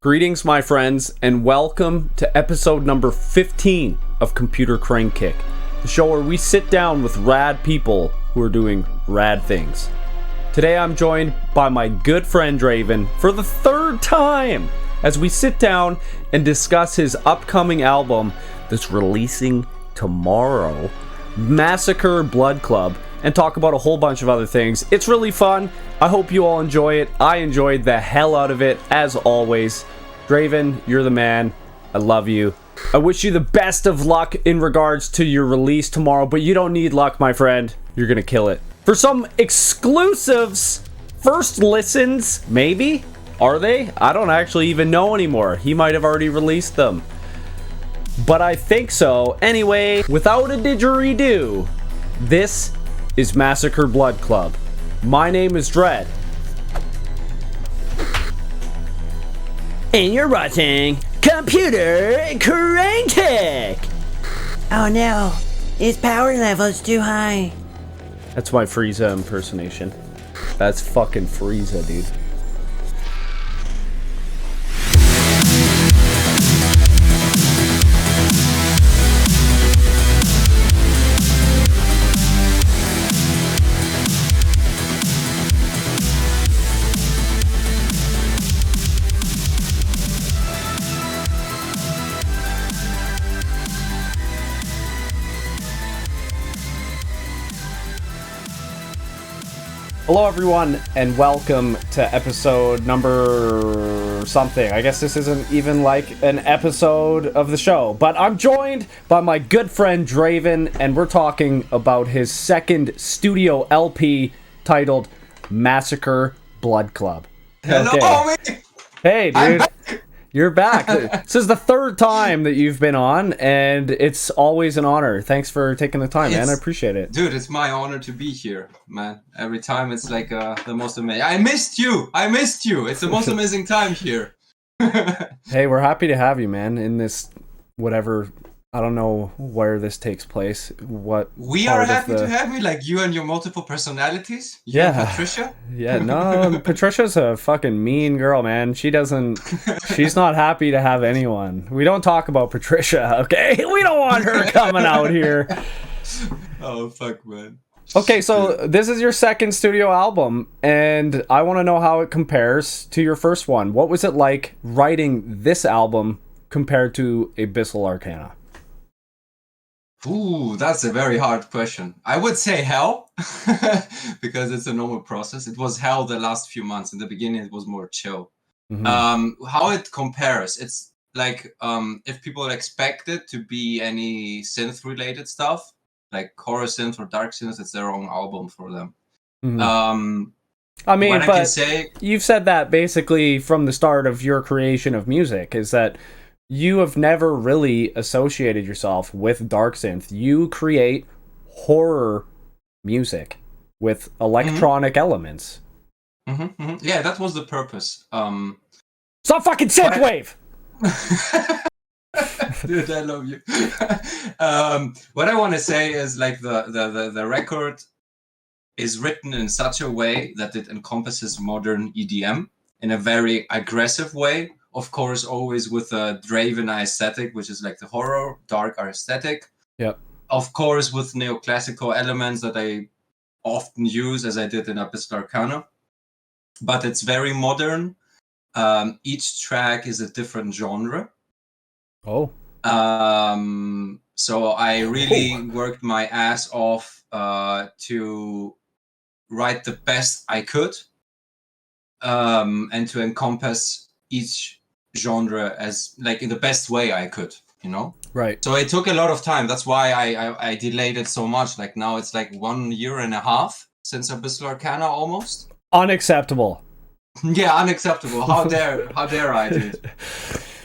Greetings, my friends, and welcome to episode number 15 of Computer Crane Kick, the show where we sit down with rad people who are doing rad things. Today I'm joined by my good friend Draven for the third time as we sit down and discuss his upcoming album that's releasing tomorrow, Massacre Blood Club, and talk about a whole bunch of other things. It's really fun. I hope you all enjoy it. I enjoyed the hell out of it, as always. Draven, you're the man. I love you. I wish you the best of luck in regards to your release tomorrow, but you don't need luck, my friend. You're gonna kill it. For some exclusives, first listens, maybe? Are they? I don't actually even know anymore. He might have already released them. But I think so. Anyway, without a didgeridoo, this is Massacre Blood Club. My name is Dread. And you're watching Computer Crane Kick. Oh no, his power level's too high. That's my Frieza impersonation. That's fucking Frieza, dude. Hello everyone, and welcome to episode number something. I guess this isn't even like an episode of the show, but I'm joined by my good friend Draven, and we're talking about his second studio LP titled Massacre Blood Club. Hello, homie! Hey, dude. You're back. This is the third time that you've been on, and it's always an honor. Thanks for taking the time, man. I appreciate it. Dude, it's my honor to be here, man. Every time it's like the most amazing. I missed you! It's the most amazing time here. Hey, we're happy to have you, man, in this whatever. I don't know where this takes place. We are happy to have you, like you and your multiple personalities. You and Patricia. Yeah, no, Patricia's a fucking mean girl, man. She's not happy to have anyone. We don't talk about Patricia, okay? We don't want her coming out here. Oh, fuck, man. Okay, so this is your second studio album, and I want to know how it compares to your first one. What was it like writing this album compared to Abyssal Arcana? Ooh, that's a very hard question. I would say hell, because it's a normal process. It was hell the last few months. In the beginning, it was more chill. Mm-hmm. How it compares, it's like if people expect it to be any synth-related stuff, like horror synth or dark synth, it's their own album for them. Mm-hmm. I mean, but you've said that basically from the start of your creation of music, is that you have never really associated yourself with dark synth. You create horror music with electronic elements. Yeah, that was the purpose. Stop fucking synthwave! Dude, I love you. What I want to say is like the record is written in such a way that it encompasses modern EDM in a very aggressive way. Of course, always with a Draven aesthetic, which is like the horror, dark aesthetic. Yep. Of course, with neoclassical elements that I often use, as I did in Abyssal Arcana. But it's very modern. Each track is a different genre. Oh. So I really worked my ass off to write the best I could, and to encompass each genre as like in the best way I could, you know? Right. So it took a lot of time. That's why I delayed it so much. Like now it's like 1.5 years since Abyssal Arcana almost. Unacceptable. Yeah, unacceptable. How dare I, dude?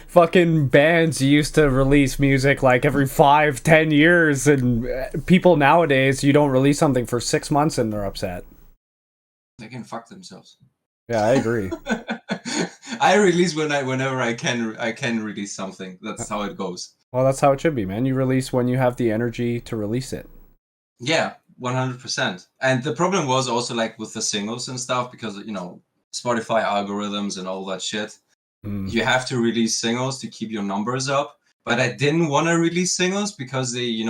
Fucking bands used to release music like every 5-10 years, and people nowadays, you don't release something for 6 months and they're upset. They can fuck themselves. Yeah, I agree. I release whenever I can release something. That's how it goes. Well, that's how it should be, man. You release when you have the energy to release it. Yeah, 100%. And the problem was also like with the singles and stuff, because, you know, Spotify algorithms and all that shit. You have to release singles to keep your numbers up. But I didn't want to release singles because they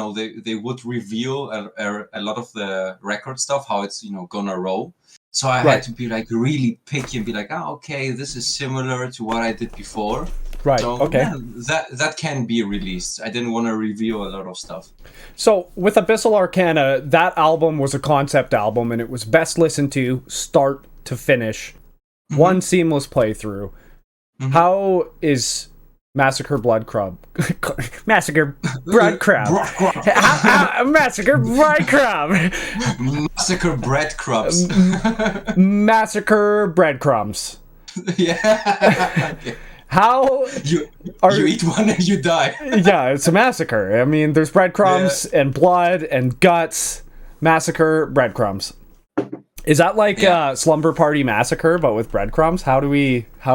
would reveal a lot of the record stuff, how it's gonna roll. So I had to be like really picky and be like, okay, this is similar to what I did before. Right. So, okay. Yeah, that can be released. I didn't want to reveal a lot of stuff. So with Abyssal Arcana, that album was a concept album, and it was best listened to start to finish, one seamless playthrough. How is Massacre Blood Club? Massacre Blood Club. Massacre Blood Club. Massacre breadcrumbs. Massacre breadcrumbs. Yeah. How you eat one and you die. Yeah, it's a massacre. I mean, there's breadcrumbs and blood and guts. Massacre breadcrumbs. Is that like Slumber Party Massacre, but with breadcrumbs? How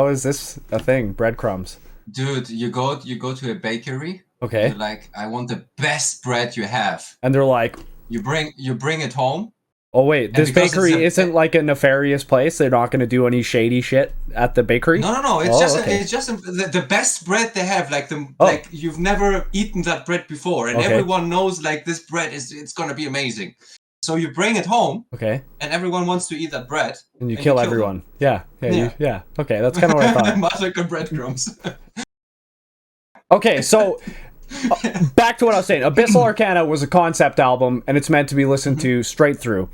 is this a thing? Breadcrumbs. Dude, you go to a bakery. Okay. You're like, I want the best bread you have. And they're like, you bring it home. Oh wait, this bakery isn't like a nefarious place. They're not going to do any shady shit at the bakery. No. It's just the best bread they have. Like you've never eaten that bread before, and everyone knows like this bread it's going to be amazing. So you bring it home. Okay. And everyone wants to eat that bread. And you kill everyone. Yeah. Okay, that's kind of what I thought. Massacre breadcrumbs. Okay, so back to what I was saying. Abyssal Arcana was a concept album, and it's meant to be listened to straight through.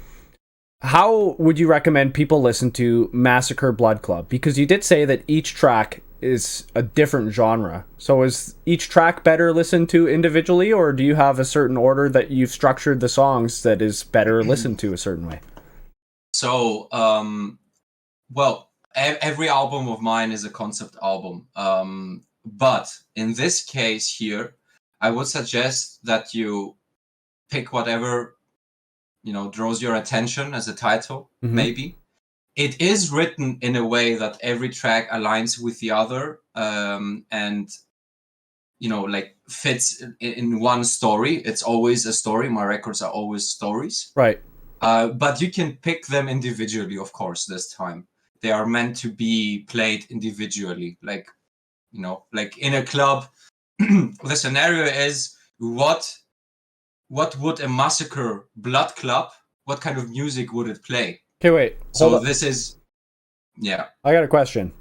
How would you recommend people listen to Massacre Blood Club? Because you did say that each track is a different genre. So is each track better listened to individually, or do you have a certain order that you've structured the songs that is better listened to a certain way? So, every album of mine is a concept album. But in this case here, I would suggest that you pick whatever, draws your attention as a title, maybe. It is written in a way that every track aligns with the other, and fits in one story. It's always a story. My records are always stories. Right. But you can pick them individually, of course, this time. They are meant to be played individually. Like in a club, the scenario is what would a Massacre Blood Club, what kind of music would it play? Okay, wait. So this is, yeah. I got a question.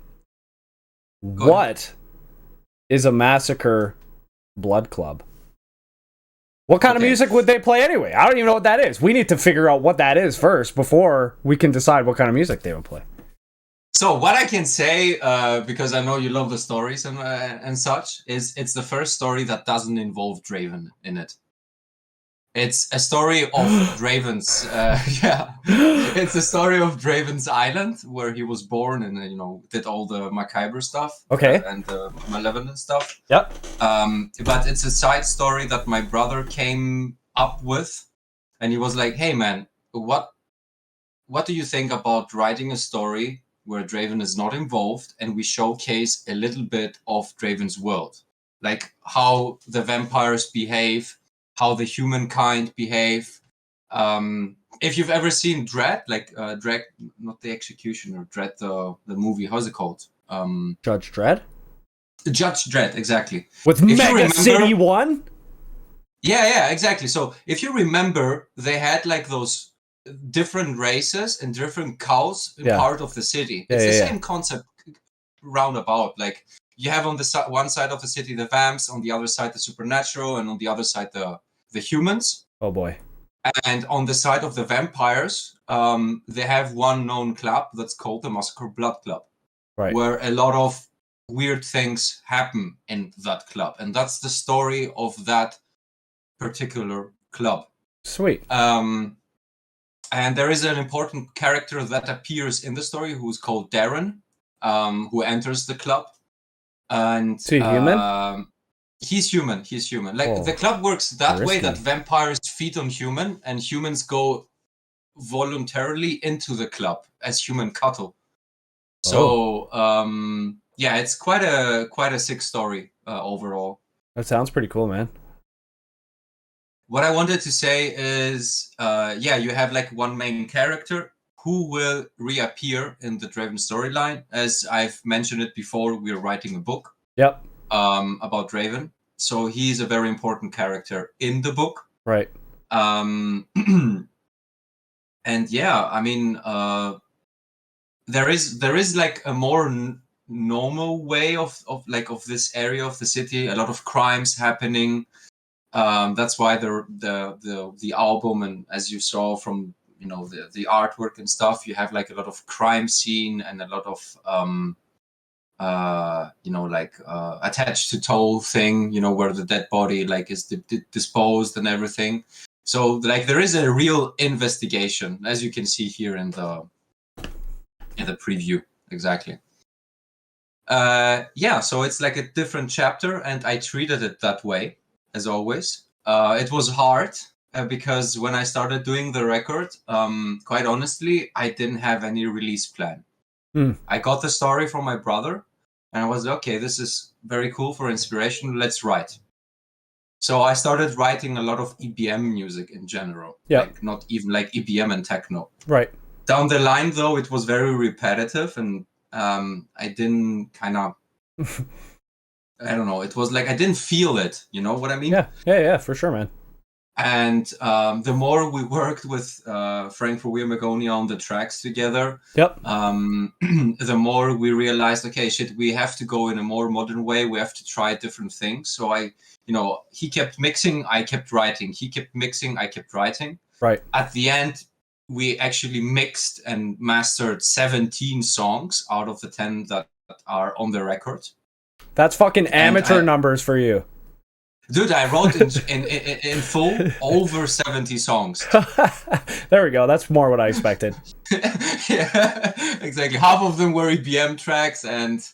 What is a Massacre Blood Club? What kind of music would they play anyway? I don't even know what that is. We need to figure out what that is first before we can decide what kind of music they would play. So what I can say, because I know you love the stories and such, is it's the first story that doesn't involve Draven in it. It's a story of Draven's, it's a story of Draven's island where he was born and did all the macabre stuff, and the malevolent stuff. Yep. But it's a side story that my brother came up with, and he was like, "Hey man, what do you think about writing a story where Draven is not involved, and we showcase a little bit of Draven's world, like how the vampires behave, how the humankind behave. If you've ever seen Dredd, like Dredd, not the Executioner, Dredd, the movie, how's it called? Judge Dredd? Judge Dredd, exactly. With Mega City 1? Yeah, exactly. So if you remember, they had like those different races and different cows in part of the city. It's the same concept roundabout. Like you have on the one side of the city the vamps, on the other side the supernatural, and on the other side the humans. Oh boy. And on the side of the vampires, they have one known club that's called the Massacre Blood Club, right? Where a lot of weird things happen in that club, and that's the story of that particular club. Sweet. And there is an important character that appears in the story who's called Darren, who enters the club. And is he human? He's human. Like the club works that way that vampires feed on human, and humans go voluntarily into the club as human cattle. So it's quite a sick story overall. That sounds pretty cool, man. What I wanted to say is, you have like one main character who will reappear in the Draven storyline. As I've mentioned it before, we're writing a book. Yep. About Draven. So he's a very important character in the book. Right. And yeah, I mean, there is like a more normal way of this area of the city. A lot of crimes happening. That's why the album, and as you saw from the artwork and stuff, you have like a lot of crime scene and a lot of attached to toll thing, where the dead body like is disposed and everything. So like there is a real investigation, as you can see here in the preview. Exactly. Yeah, so it's like a different chapter, and I treated it that way, as always. It was hard because when I started doing the record, quite honestly, I didn't have any release plan. I got the story from my brother, and I was okay, this is very cool for inspiration, let's write. So I started writing a lot of EBM music in general. Yeah. Like, not even like EBM and techno. Right. Down the line, though, it was very repetitive, and I didn't kind of, I don't know, it was like I didn't feel it, you know what I mean? Yeah, for sure, man. And the more we worked with Frank Magonia on the tracks together, Yep. the more we realized, okay, shit, we have to go in a more modern way. We have to try different things. So he kept mixing, I kept writing. He kept mixing, I kept writing. Right. At the end, we actually mixed and mastered 17 songs out of the 10 that are on the record. That's fucking amateur numbers for you. Dude, I wrote in full over 70 songs. There we go. That's more what I expected. Yeah, exactly. Half of them were EBM tracks, and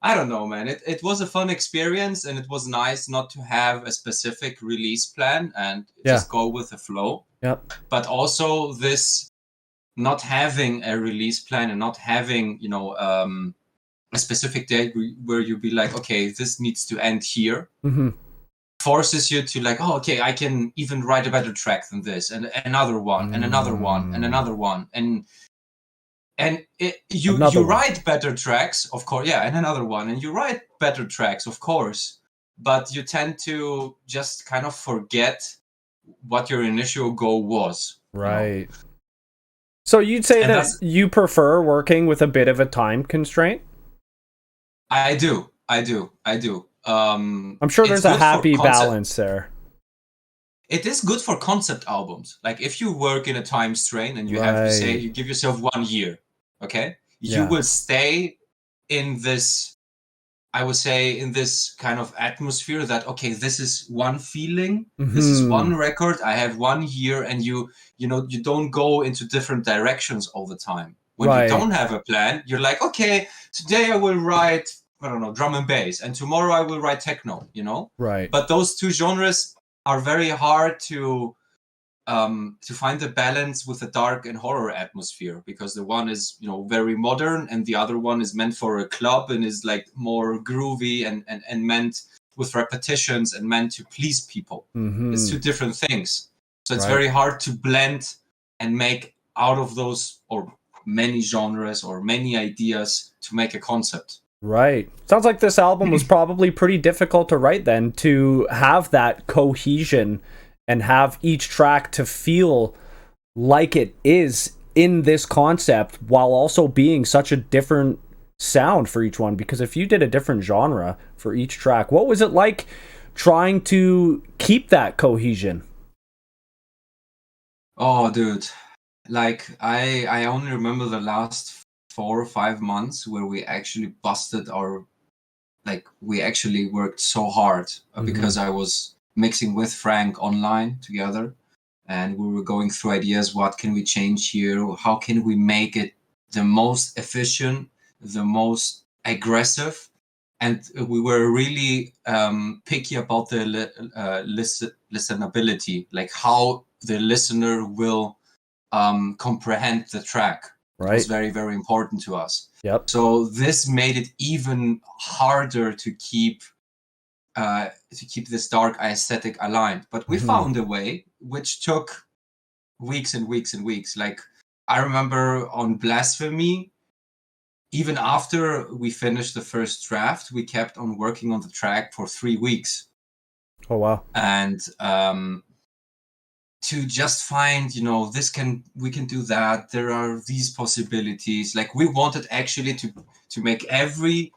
I don't know, man. It was a fun experience, and it was nice not to have a specific release plan and just go with the flow. Yep. But also this not having a release plan and not having, a specific date where you'll be like, okay, this needs to end here. Mm-hmm. Forces you to like, oh, okay, I can even write a better track than this, and another one, and another one, and another one, and you write better tracks, of course, and another one, and you write better tracks, of course, but you tend to just kind of forget what your initial goal was. Right. So you'd say that you prefer working with a bit of a time constraint? I do. I'm sure there's a happy balance there. It is good for concept albums. Like if you work in a time strain and you have to say, you give yourself 1 year, okay? You will stay in this, I would say, in this kind of atmosphere that, okay, this is one feeling, this is one record, I have 1 year, and you don't go into different directions all the time. When you don't have a plan, you're like, okay, today I will write, I don't know, drum and bass, and tomorrow I will write techno, Right. But those two genres are very hard to find the balance with the dark and horror atmosphere, because the one is, very modern, and the other one is meant for a club and is like more groovy and meant with repetitions and meant to please people. Mm-hmm. It's two different things. So it's very hard to blend and make out of those or many genres or many ideas to make a concept. Right. Sounds like this album was probably pretty difficult to write then, to have that cohesion and have each track to feel like it is in this concept while also being such a different sound for each one. Because if you did a different genre for each track, what was it like trying to keep that cohesion? Oh, dude. Like, I only remember the last 4 or 5 months where we actually busted we actually worked so hard because I was mixing with Frank online together, and we were going through ideas. What can we change here? How can we make it the most efficient, the most aggressive? And we were really picky about the listenability, like how the listener will comprehend the track. Right. It was very, very important to us. Yep. So this made it even harder to keep this dark aesthetic aligned. But we found a way, which took weeks and weeks and weeks. Like I remember on Blasphemy, even after we finished the first draft, we kept on working on the track for 3 weeks. Oh wow. And to just find, we can do that. There are these possibilities. Like, we wanted actually to make every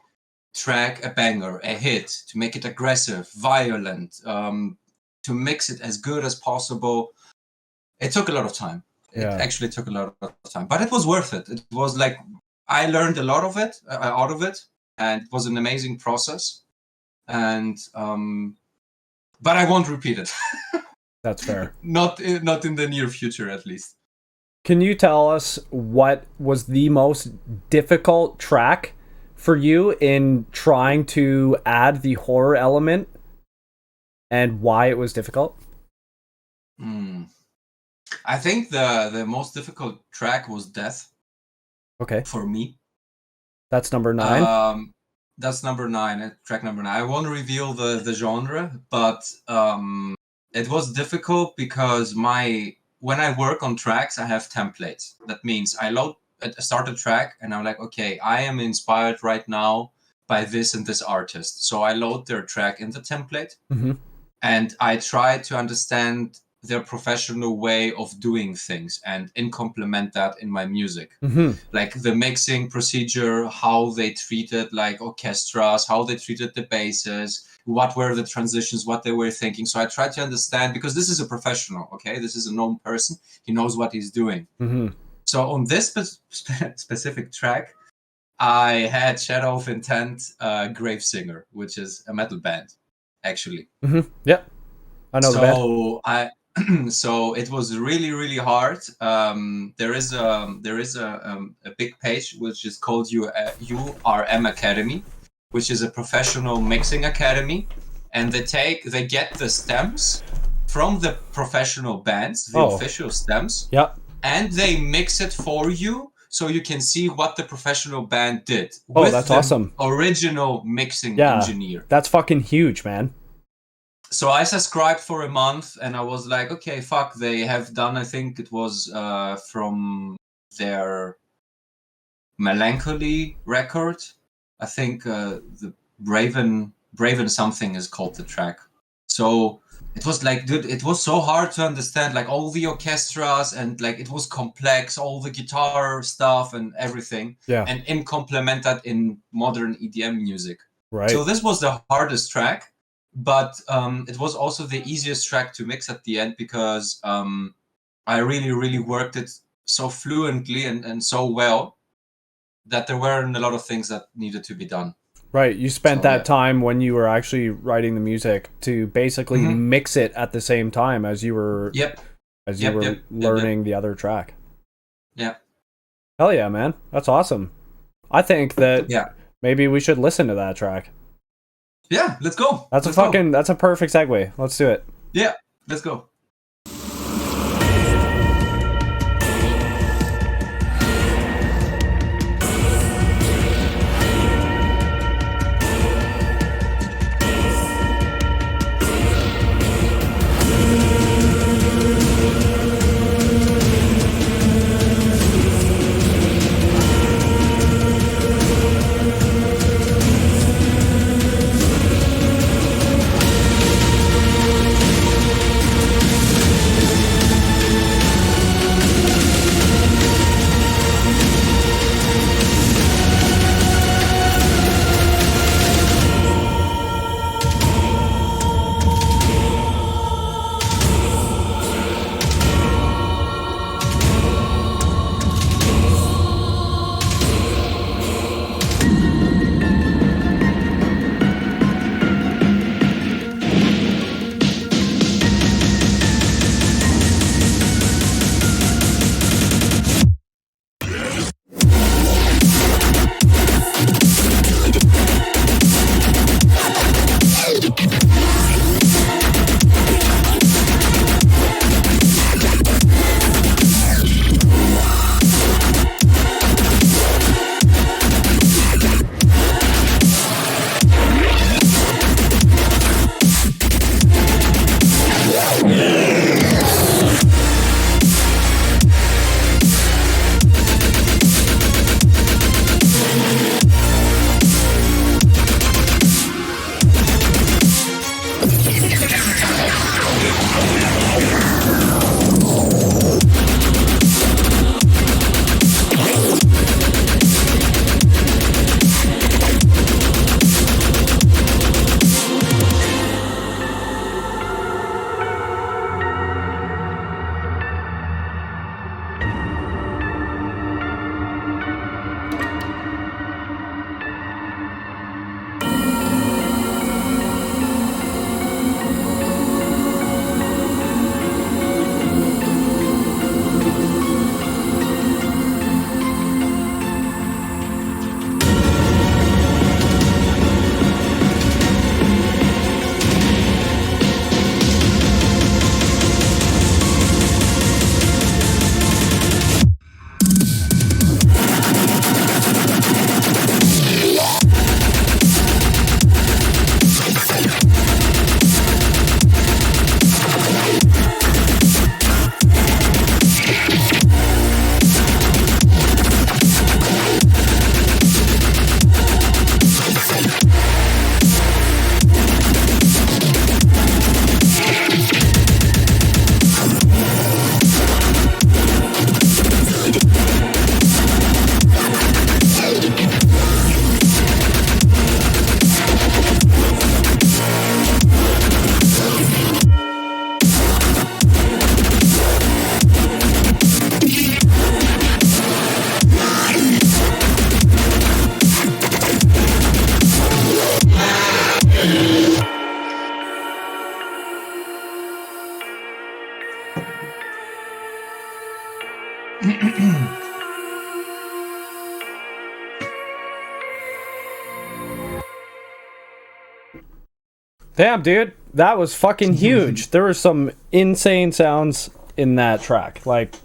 track a banger, a hit, to make it aggressive, violent, to mix it as good as possible. It took a lot of time. Yeah. It actually took a lot of time, but it was worth it. It was like, I learned a lot of it out of it, and it was an amazing process. And but I won't repeat it. That's fair. Not in the near future, at least. Can you tell us what was the most difficult track for you in trying to add the horror element, and why it was difficult? I think the most difficult track was Death. Okay. For me. That's number 9? That's number 9, track number 9. I won't reveal the genre, but it was difficult because when I work on tracks, I have templates. That means I start a track and I'm like, okay, I am inspired right now by this and this artist. So I load their track in the template, and I try to understand their professional way of doing things and complement that in my music. Like the mixing procedure, how they treated like orchestras, how they treated the basses, what were the transitions, what they were thinking. So I try to understand, because this is a professional, okay? This is a known person. He knows what he's doing. So on this specific track, I had Shadow of Intent, Gravesinger, which is a metal band, actually. Yeah, I know the band. So it was really, really hard. There is a big page which is called URM Academy, which is a professional mixing academy, and they get the stems from the professional bands, the official stems, and they mix it for you, so you can see what the professional band did. Oh, that's awesome! Original mixing engineer. That's fucking huge, man. So I subscribed for a month, and I was like, okay, fuck, they have done, I think it was from their Melancholy record. I think the Draven something is called the track. So it was like, dude, it was so hard to understand, like all the orchestras, and like it was complex, all the guitar stuff and everything. Yeah. And complement that in modern EDM music. Right. So this was the hardest track. But it was also the easiest track to mix at the end, because I really, really worked it so fluently and so well that there weren't a lot of things that needed to be done. Right. You spent that time when you were actually writing the music to basically mix it at the same time as you were learning the other track. Yeah. Hell yeah, man. That's awesome. I think that maybe we should listen to that track. Yeah, let's go. That's a perfect segue. Let's do it. Yeah, let's go. Damn, dude, that was fucking huge. There were some insane sounds in that track, like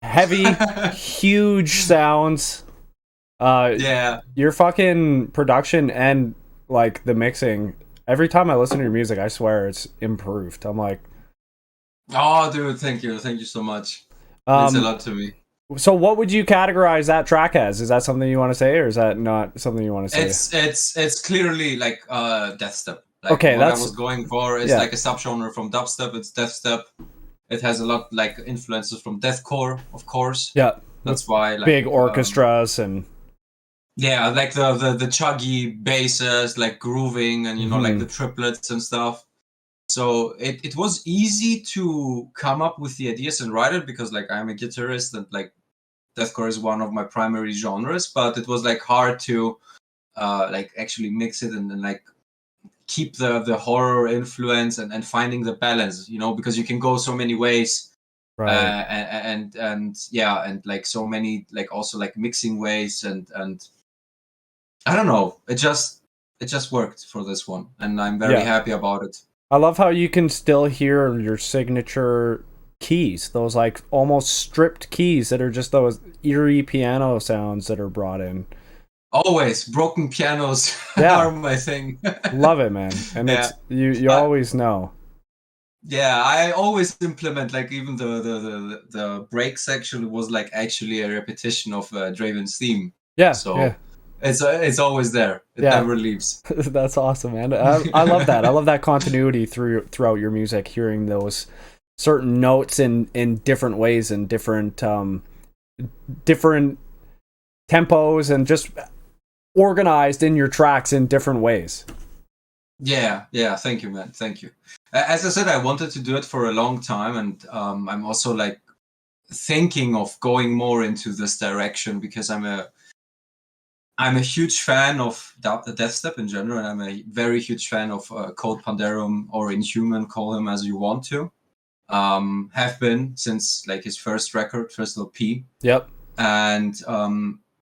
heavy, huge sounds. Yeah. Your fucking production and like the mixing. Every time I listen to your music, I swear it's improved. I'm like, Oh, dude, thank you so much. Means a lot to me. So what would you categorize that track as? Is that something you want to say, or is that not something you want to say? It's clearly like deathstep. Like, okay, what that's I was going for is like a subgenre from dubstep. It's deathstep. It has a lot like influences from deathcore, of course. Yeah, that's why like big orchestras and yeah, like the chuggy basses, like grooving, and you know like the triplets and stuff. So it was easy to come up with the ideas and write it because like I'm a guitarist and like deathcore is one of my primary genres, but it was like hard to like actually mix it and like keep the horror influence and finding the balance, you know, because you can go so many ways, right. And yeah, and like so many like also like mixing ways and I don't know, it just worked for this one, and I'm very happy about it. I love how you can still hear your signature keys, those like almost stripped keys that are just those eerie piano sounds that are brought in. Always broken pianos are my thing. Love it, man. And it's you always know. Yeah, I always implement like even the break section was like actually a repetition of Draven's theme. Yeah. So it's always there. It never leaves. That's awesome, man. I love that. I love that continuity throughout your music, hearing those certain notes in different ways and different tempos and just organized in your tracks in different ways. Yeah, thank you, man. Thank you. As I said, I wanted to do it for a long time, and I'm also like thinking of going more into this direction because I'm a huge fan of deathstep in general, and I'm a very huge fan of Code Panderum or Inhuman, call him as you want to. Have been since like his first record, first LP. Yep. And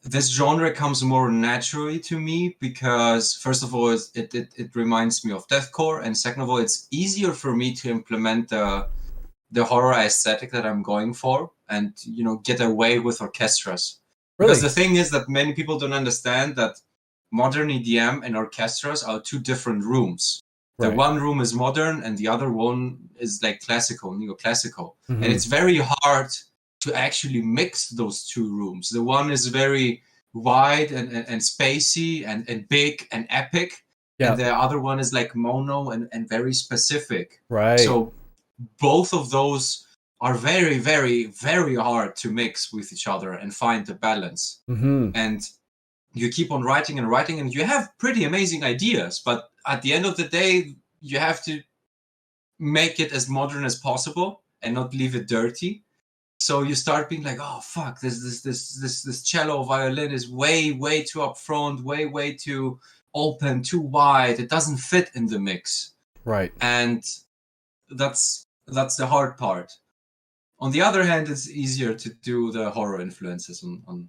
this genre comes more naturally to me because first of all, it reminds me of deathcore, and second of all, it's easier for me to implement the horror aesthetic that I'm going for, and you know, get away with orchestras. Really? Because the thing is that many people don't understand that modern EDM and orchestras are two different rooms. The one room is modern and the other one is like classical, neoclassical. And it's very hard to actually mix those two rooms. The one is very wide and spacey and big and epic. Yeah. And the other one is like mono and very specific. Right. So both of those are very, very, very hard to mix with each other and find the balance. And you keep on writing and writing, and you have pretty amazing ideas, but at the end of the day, you have to make it as modern as possible and not leave it dirty. So you start being like, oh fuck, this cello violin is way too up front, way too open, too wide. It doesn't fit in the mix. Right. And that's the hard part. On the other hand, it's easier to do the horror influences on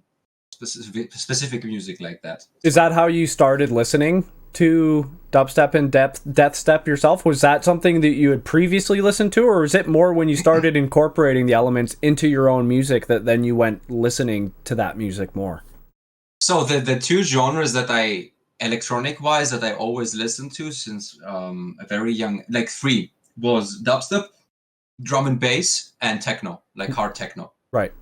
specific music like that. Is that how you started listening to dubstep and deathstep yourself? Was that something that you had previously listened to, or is it more when you started incorporating the elements into your own music that then you went listening to that music more? So the two genres that I, electronic wise, that I always listened to since a very young, like three, was dubstep, drum and bass, and techno, like hard techno. Right.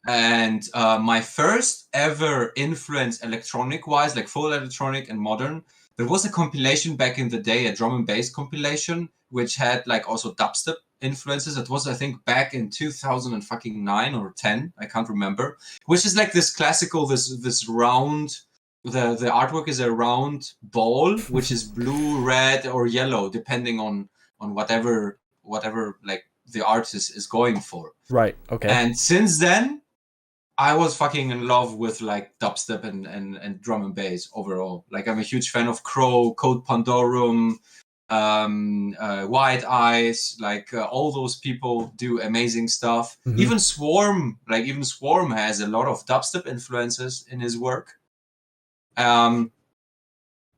And my first ever influence electronic wise, like full electronic and modern, there was a compilation back in the day, a drum and bass compilation, which had like also dubstep influences. It was, I think, back in 2009 or 10, I can't remember, which is like this classical, this round, the artwork is a round ball, which is blue, red, or yellow, depending on whatever like the artist is going for. Right. Okay. And since then, I was fucking in love with like dubstep and drum and bass overall. Like I'm a huge fan of Crow, Code Pandorum, White Eyes. Like all those people do amazing stuff. Even Swarm has a lot of dubstep influences in his work.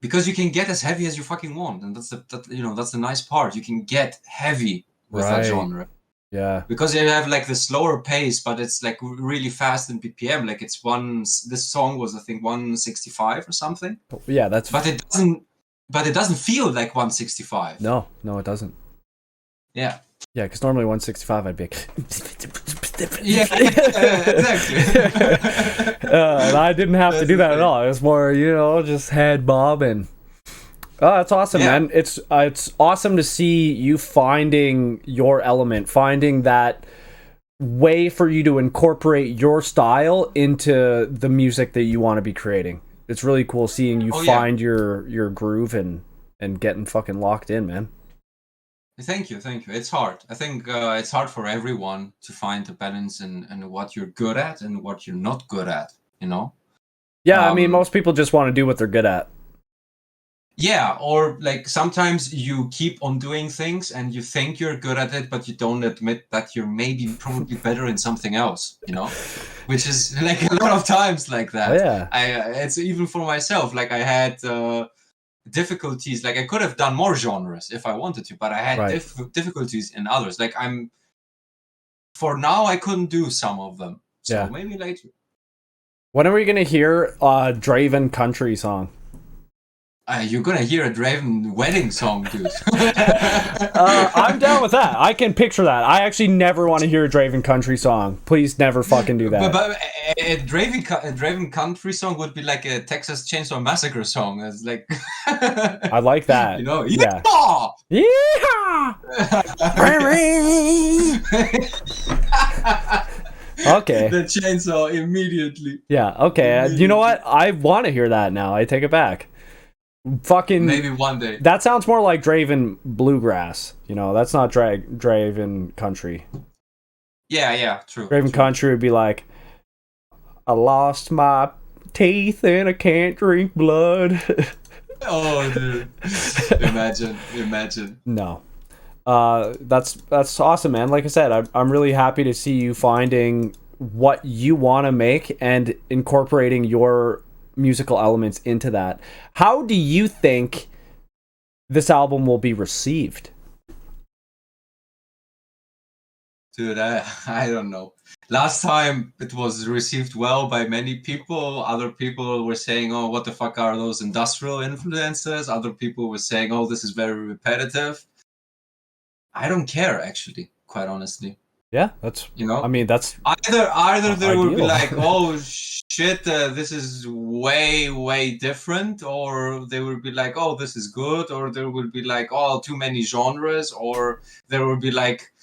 because you can get as heavy as you fucking want, and that's that's the nice part. You can get heavy with that genre. Yeah. Because you have like the slower pace, but it's like really fast in BPM. Like it's this song was I think 165 or something. Yeah, that's. But it doesn't feel like 165. No, it doesn't. Yeah. Yeah, because normally 165 I'd be like. Yeah, exactly. And I didn't have to do that at all. It was more, just head bobbing. Oh, that's awesome, man. It's awesome to see you finding your element, finding that way for you to incorporate your style into the music that you want to be creating. It's really cool seeing you find your groove and getting fucking locked in, man. Thank you. It's hard. I think it's hard for everyone to find a balance in what you're good at and what you're not good at, Yeah, I mean, most people just want to do what they're good at. Yeah, or like sometimes you keep on doing things and you think you're good at it, but you don't admit that you're probably better in something else, which is like a lot of times like that. Oh, yeah. It's even for myself. Like I had difficulties. Like I could have done more genres if I wanted to, but I had difficulties in others. Like for now, I couldn't do some of them. So maybe later. When are we gonna hear a Draven country song? You're gonna hear a Draven wedding song, dude. I'm down with that. I can picture that. I actually never want to hear a Draven country song. Please never fucking do that. But a Draven country song would be like a Texas Chainsaw Massacre song. It's like I like that. Yeah. Okay. The chainsaw immediately. Yeah. Okay. You know what? I want to hear that now. I take it back. Fucking maybe one day. That sounds more like Draven bluegrass. That's not Draven country. Yeah, true. Draven country would be like, I lost my teeth and I can't drink blood. Oh, dude. Imagine. No. That's awesome, man. Like I said, I'm really happy to see you finding what you want to make and incorporating your musical elements into that. How do you think this album will be received? Dude, I don't know. Last time it was received well by many people. Other people were saying, oh, what the fuck are those industrial influences? Other people were saying, oh, this is very repetitive. I don't care, actually, quite honestly. Yeah, that's I mean, that's either there will be like, oh shit, this is way different, or they will be like, oh, this is good, or there will be like, oh, too many genres, or there will be like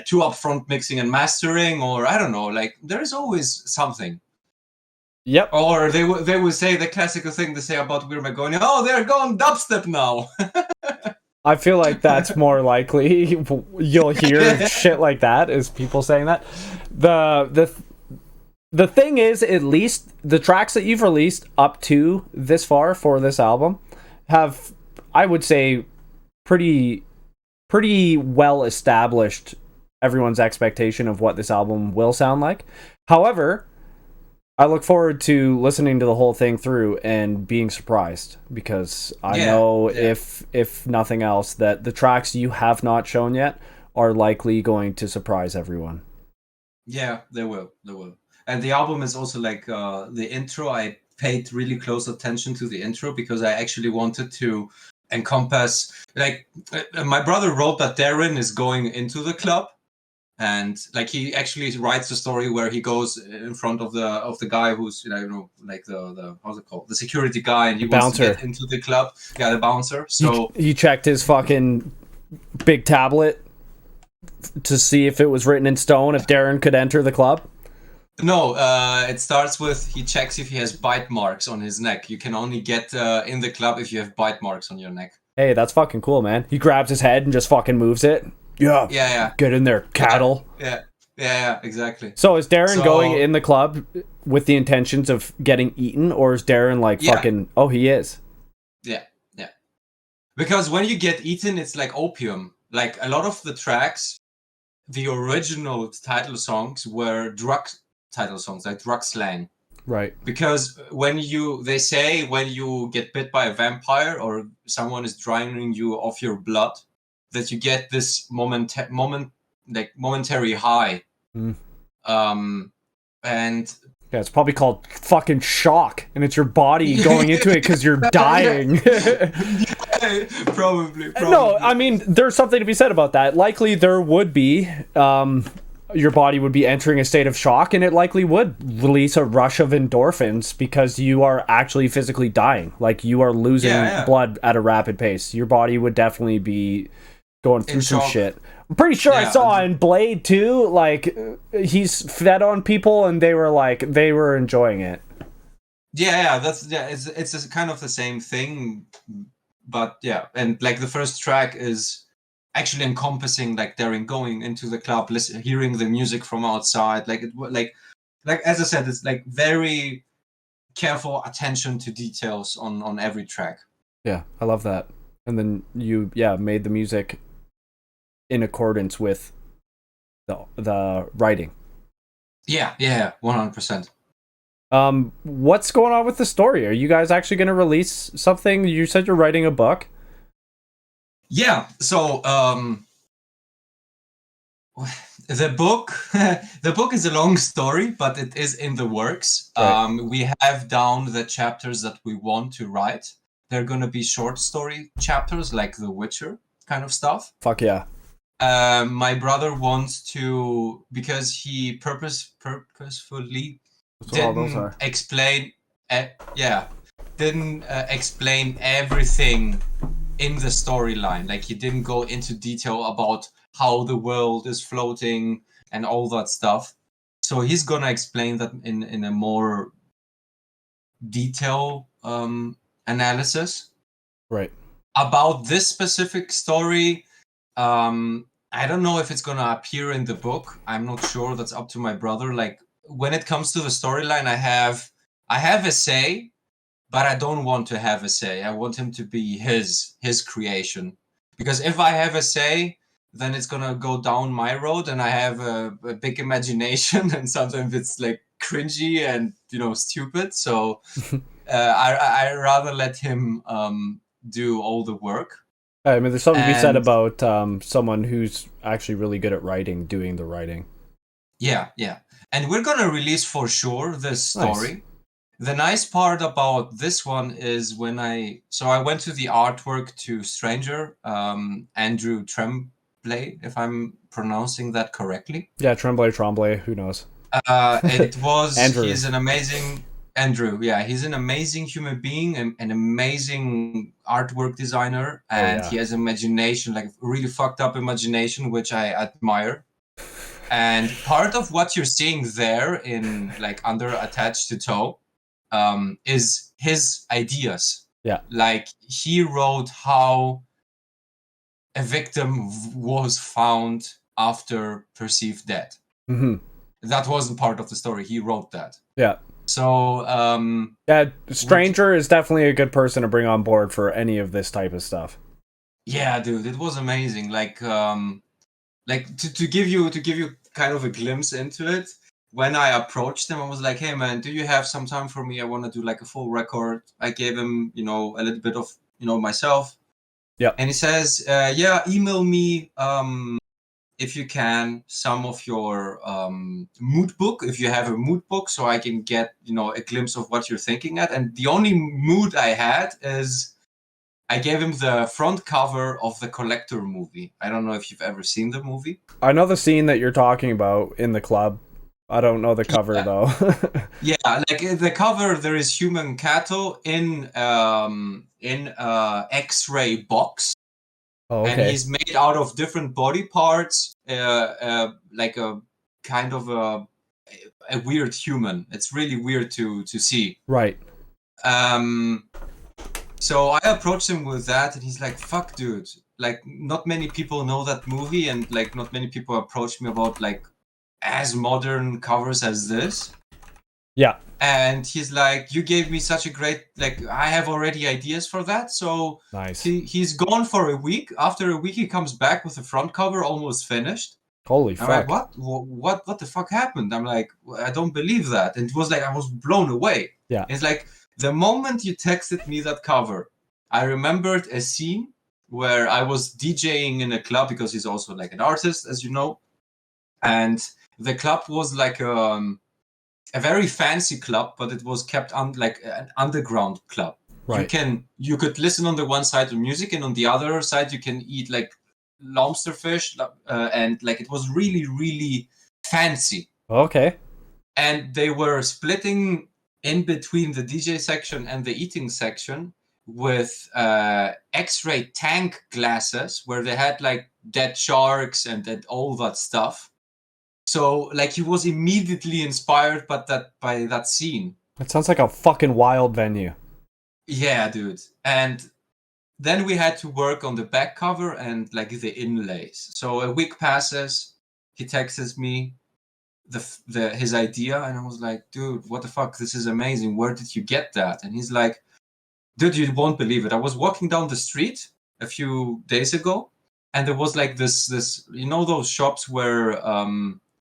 too upfront mixing and mastering, or I don't know, like there is always something. Yep. Or they will say the classical thing they say about We're going, oh, they're going dubstep now. I feel like that's more likely. You'll hear shit like that is people saying that. The thing is, at least the tracks that you've released up to this far for this album have, I would say, pretty well established everyone's expectation of what this album will sound like. However, I look forward to listening to the whole thing through and being surprised, because I know if nothing else that the tracks you have not shown yet are likely going to surprise everyone. Yeah, they will. And the album is also like the intro. I paid really close attention to the intro because I actually wanted to encompass, like, my brother wrote that Darren is going into the club. And like he actually writes a story where he goes in front of the guy who's like the how's it called, the security guy, and he wants to get into the club. Yeah, the bouncer. So he checked his fucking big tablet to see if it was written in stone if Darren could enter the club. No, it starts with he checks if he has bite marks on his neck. You can only get in the club if you have bite marks on your neck. Hey, that's fucking cool, man. He grabs his head and just fucking moves it. Yeah. Get in there, cattle. Yeah, exactly. So is Darren going in the club with the intentions of getting eaten, or is Darren like fucking... Oh, he is. Yeah. Because when you get eaten, it's like opium. Like a lot of the tracks, the original title songs were drug title songs, like drug slang. Right. Because they say when you get bit by a vampire or someone is draining you of your blood, that you get this momentary high. Mm. And yeah, it's probably called fucking shock, and it's your body going into it because you're dying. Probably. No, I mean, there's something to be said about that. Likely there would be, your body would be entering a state of shock, and it likely would release a rush of endorphins because you are actually physically dying. Like, you are losing blood at a rapid pace. Your body would definitely be going through some shit. I'm pretty sure I saw in Blade too, like, he's fed on people and they were enjoying it. It's a kind of the same thing, but yeah, and like the first track is actually encompassing like Darren going into the club, hearing the music from outside, like as I said, it's like very careful attention to details on every track. Yeah, I love that. And then you made the music in accordance with the writing. Yeah, 100%. What's going on with the story? Are you guys actually going to release something? You said you're writing a book. Yeah, so the book is a long story, but it is in the works. Right. We have down the chapters that we want to write. They're going to be short story chapters, like The Witcher kind of stuff. Fuck yeah. My brother wants to, because he purposefully didn't explain explain everything in the storyline. Like, he didn't go into detail about how the world is floating and all that stuff. So he's gonna explain that in a more detail analysis. Right. About this specific story, I don't know if it's gonna appear in the book. I'm not sure. That's up to my brother. Like, when it comes to the storyline, I have a say, but I don't want to have a say. I want him to be his creation. Because if I have a say, then it's gonna go down my road, and I have a big imagination, and sometimes it's like cringy and stupid. So I rather let him do all the work. I mean, there's something to be said about someone who's actually really good at writing, doing the writing. Yeah. And we're going to release for sure this story. Nice. The nice part about this one is I went to the artwork to Stranger, Andrew Tremblay, if I'm pronouncing that correctly. Yeah, Tremblay, who knows? It was, Andrew. He's an amazing... Andrew, yeah, he's an amazing human being, and an amazing artwork designer, and he has imagination, like really fucked up imagination, which I admire. And part of what you're seeing there in like under Attached to Toe is his ideas. Yeah. Like, he wrote how a victim was found after perceived dead. Mm-hmm. That wasn't part of the story. He wrote that. Yeah. So, Stranger is definitely a good person to bring on board for any of this type of stuff. Yeah, dude, it was amazing. Like to give you kind of a glimpse into it, when I approached him, I was like, "Hey, man, do you have some time for me? I want to do like a full record." I gave him, a little bit of, myself. Yeah. And he says, "Yeah, email me if you can some of your mood book, if you have a mood book, so I can get a glimpse of what you're thinking at." And the only mood I had is I gave him the front cover of the Collector movie. I don't know if you've ever seen the movie. I know the scene that you're talking about in the club. I don't know the cover though. Yeah, like the cover, there is human Kato in X-ray box. Oh, okay. And he's made out of different body parts, like a kind of a weird human. It's really weird to see. Right. So I approached him with that, and he's like, "Fuck, dude! Like, not many people know that movie, and like, not many people approach me about like as modern covers as this." Yeah. And he's like, "You gave me such a great, like, I have already ideas for that." So nice. He's gone for a week. After a week, he comes back with the front cover almost finished. Holy I'm fuck. like, what the fuck happened? I'm like, I don't believe that. And it was like, I was blown away. Yeah. It's like, the moment you texted me that cover, I remembered a scene where I was DJing in a club, because he's also like an artist, as you know. And the club was like a very fancy club, but it was kept on like an underground club. Right. You could listen on the one side to music, and on the other side you can eat like lobster fish, and like it was really, really fancy. Okay. And they were splitting in between the DJ section and the eating section with X-ray tank glasses where they had like dead sharks and all that stuff. So like he was immediately inspired by that scene. That sounds like a fucking wild venue. Yeah, dude. And then we had to work on the back cover and like the inlays. So a week passes, he texts me his idea, and I was like, dude, what the fuck? This is amazing. Where did you get that? And he's like, dude, you won't believe it. I was walking down the street a few days ago, and there was like this you know those shops where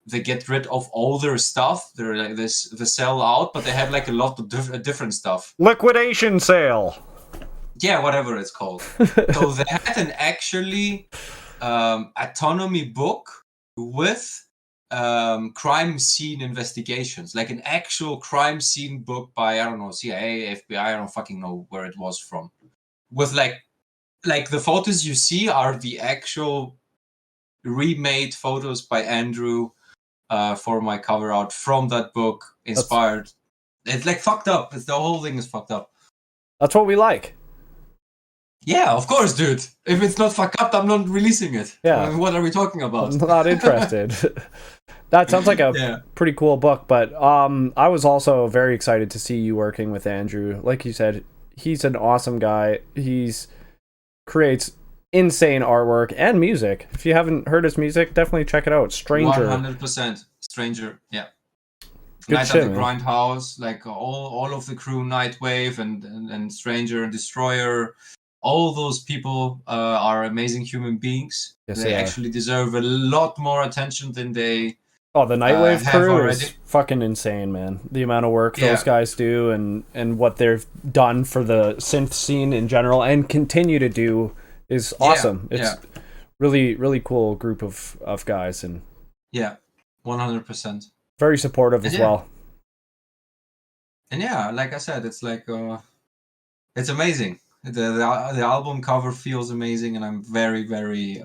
they get rid of all their stuff. They're like they sell out, but they have like a lot of different stuff. Liquidation sale. Yeah, whatever it's called. So they had an actually autonomy book with crime scene investigations, like an actual crime scene book by, I don't know, CIA, FBI, I don't fucking know where it was from. With like the photos you see are the actual remade photos by Andrew for my cover art from that book, inspired. It's like fucked up. The whole thing is fucked up. That's what we like. Yeah, of course, dude. If it's not fucked up, I'm not releasing it. Yeah. What are we talking about? I'm not interested. That sounds like a pretty cool book, but I was also very excited to see you working with Andrew. Like you said, he's an awesome guy. He's creates insane artwork and music. If you haven't heard his music, definitely check it out. Stranger. 100%. Stranger, yeah. Good Night shit, at the man. Grindhouse, like all of the crew, Nightwave and Stranger and Destroyer, all those people are amazing human beings. Yes, they they are. actually deserve a lot more attention than they. Oh, the Nightwave have crew already. is fucking insane, man. The amount of work Yeah. those guys do and what they've done for the synth scene in general and continue to do is awesome. It's really, really cool group of guys and Yeah, 100%. very supportive as well. And yeah, like I said, it's like it's amazing. The album cover feels amazing, and I'm very, very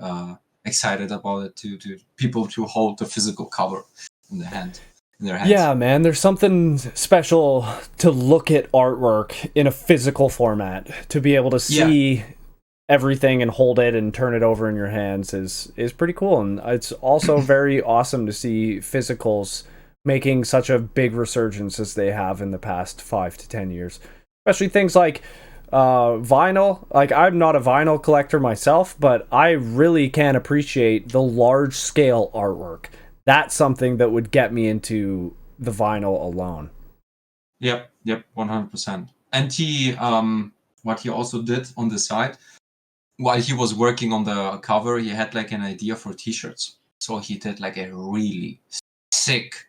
excited about it. To people to hold the physical cover in their hands. Yeah, man, there's something special to look at artwork in a physical format. To be able to see everything and hold it and turn it over in your hands is pretty cool, and it's also very awesome to see physicals making such a big resurgence as they have in the past 5 to 10 years. Especially things like vinyl. Like, I'm not a vinyl collector myself, but I really can appreciate the large scale artwork. That's something that would get me into the vinyl alone. Yep, 100%. And he, what he also did on the side, while he was working on the cover, he had like an idea for t-shirts. So he did like a really sick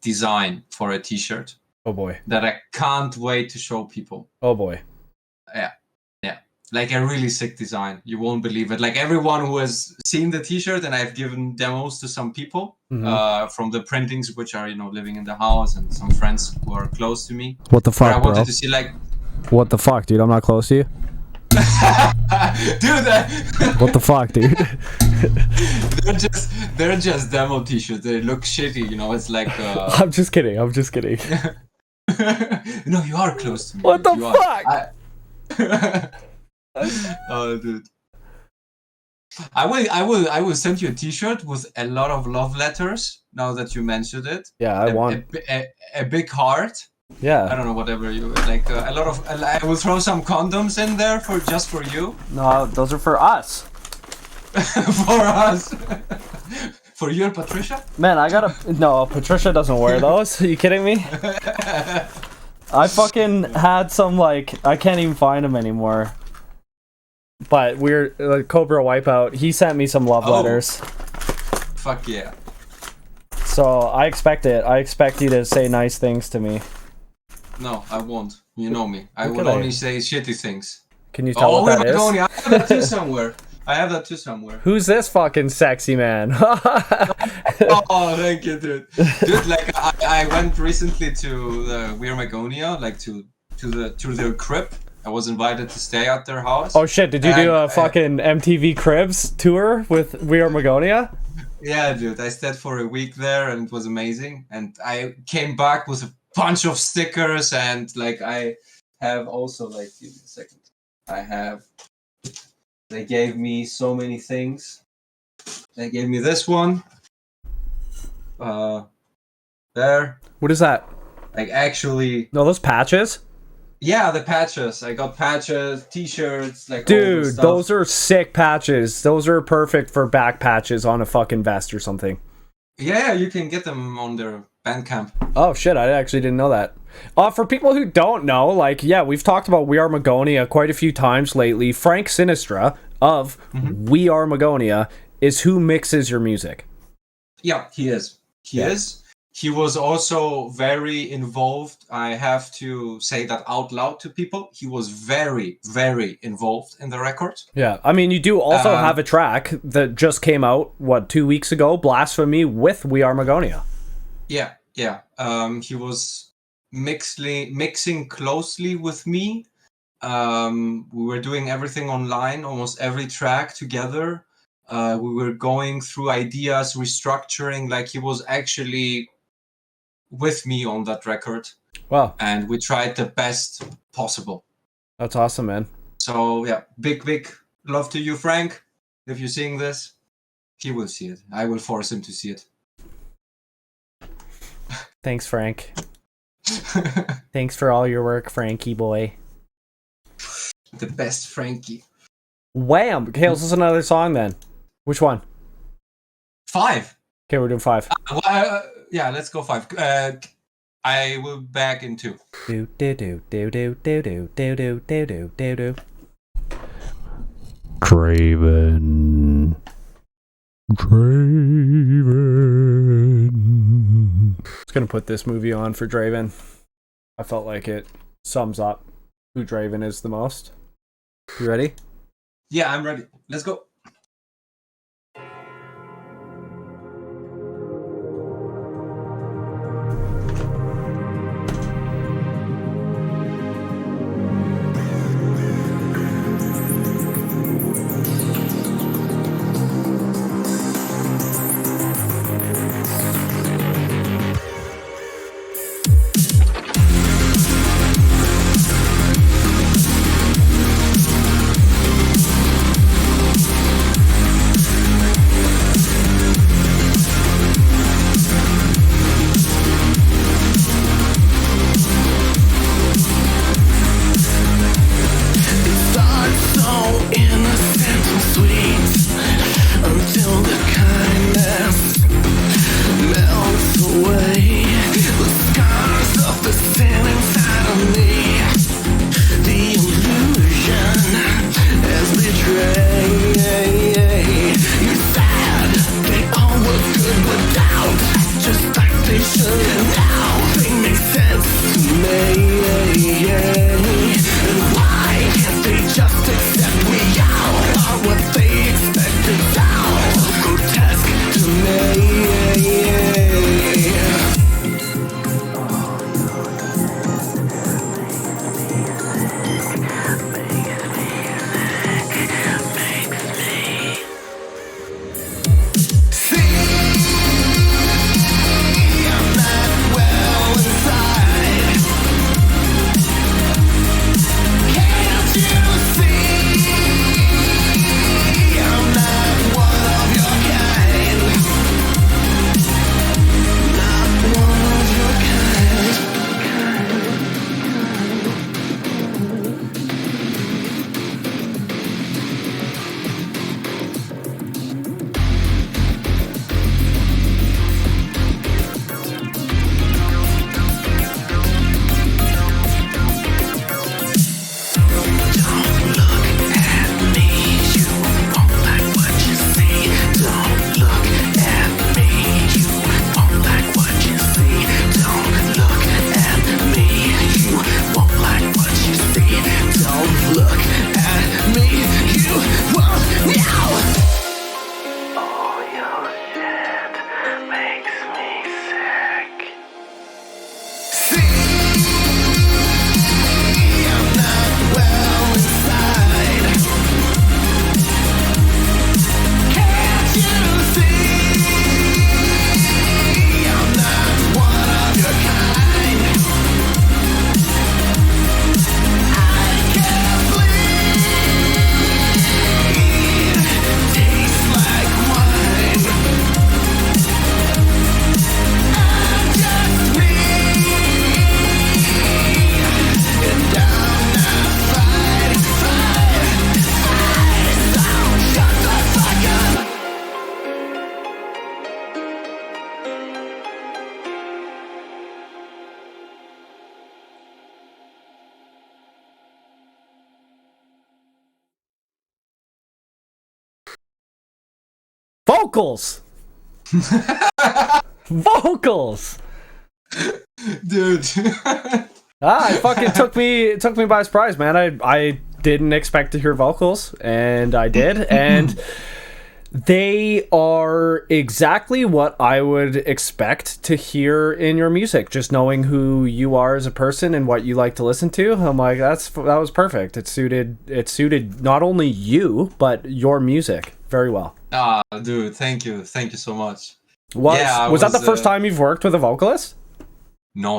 design for a t-shirt. Oh boy. That I can't wait to show people. Oh boy. Yeah. Like a really sick design. You won't believe it. Like everyone who has seen the t-shirt, and I've given demos to some people from the printings, which are, living in the house, and some friends who are close to me. What the fuck, I wanted bro? to see like... What the fuck, dude? I'm not close to you. Dude, What the fuck, dude? they're just demo t-shirts. They look shitty, it's like... I'm just kidding. No, you are close to me. What the You fuck? Oh, dude. I will send you a t-shirt with a lot of love letters, now that you mentioned it. Yeah, I want. A big heart. I Yeah. don't know, whatever you like. A lot of. I will throw some condoms in there just for you. No, those are for us. For us. For you and Patricia? Man, No, Patricia doesn't wear those. Are you kidding me? I fucking had some, I can't even find them anymore. But Cobra Wipeout, he sent me some love letters. Fuck yeah. So I expect it. I expect you to say nice things to me. No, I won't. You know me. I Look will at only it. say shitty things. Can you tell what that is? I have that too somewhere. I have that too somewhere. Who's this fucking sexy man? Oh, thank you, dude. Dude, like I went recently to the We Are Magonia, like to their crib. I was invited to stay at their house. Oh shit, did you do a fucking MTV Cribs tour with We Are Magonia? Yeah, dude. I stayed for a week there and it was amazing. And I came back with a bunch of stickers and like I have also like give me a second. They gave me so many things. They gave me this one. There. What is that? Like actually. No, those patches? Yeah, the patches. I got patches, t-shirts, like all Dude, this stuff. those are sick patches. Those are perfect for back patches on a fucking vest or something. Yeah, you can get them on their Bandcamp. Oh shit, I actually didn't know that. For people who don't know, like, yeah, we've talked about We Are Magonia quite a few times lately. Frank Sinistra of We Are Magonia is who mixes your music. Yeah, he is. He is. He was also very involved. I have to say that out loud to people. He was very, very involved in the record. Yeah, I mean, you do also have a track that just came out, 2 weeks ago, Blasphemy, with We Are Magonia. Yeah. He was mixing closely with me. We were doing everything online, almost every track together. We were going through ideas, restructuring, like he was actually with me on that record. Wow. And we tried the best possible. That's awesome, man. So yeah, big love to you, Frank. If you're seeing this, he will see it. I will force him to see it. Thanks, Frank. Thanks for all your work, Frankie boy. The best Frankie. Wham! Okay, let's listen to another song then. Which one? 5. Okay, we're doing 5. Yeah, let's go 5. I will back in 2. Do do do do do do do do do do do do do. Draven. Just gonna put this movie on for Draven. I felt like it sums up who Draven is the most. You ready? Yeah, I'm ready. Let's go. Vocals. Vocals. Dude. It fucking took me by surprise, man. I didn't expect to hear vocals, and I did, and they are exactly what I would expect to hear in your music. Just knowing who you are as a person and what you like to listen to, I'm like, that was perfect. It suited not only you but your music very well. Dude, thank you so much. Was that the first time you've worked with a vocalist? No.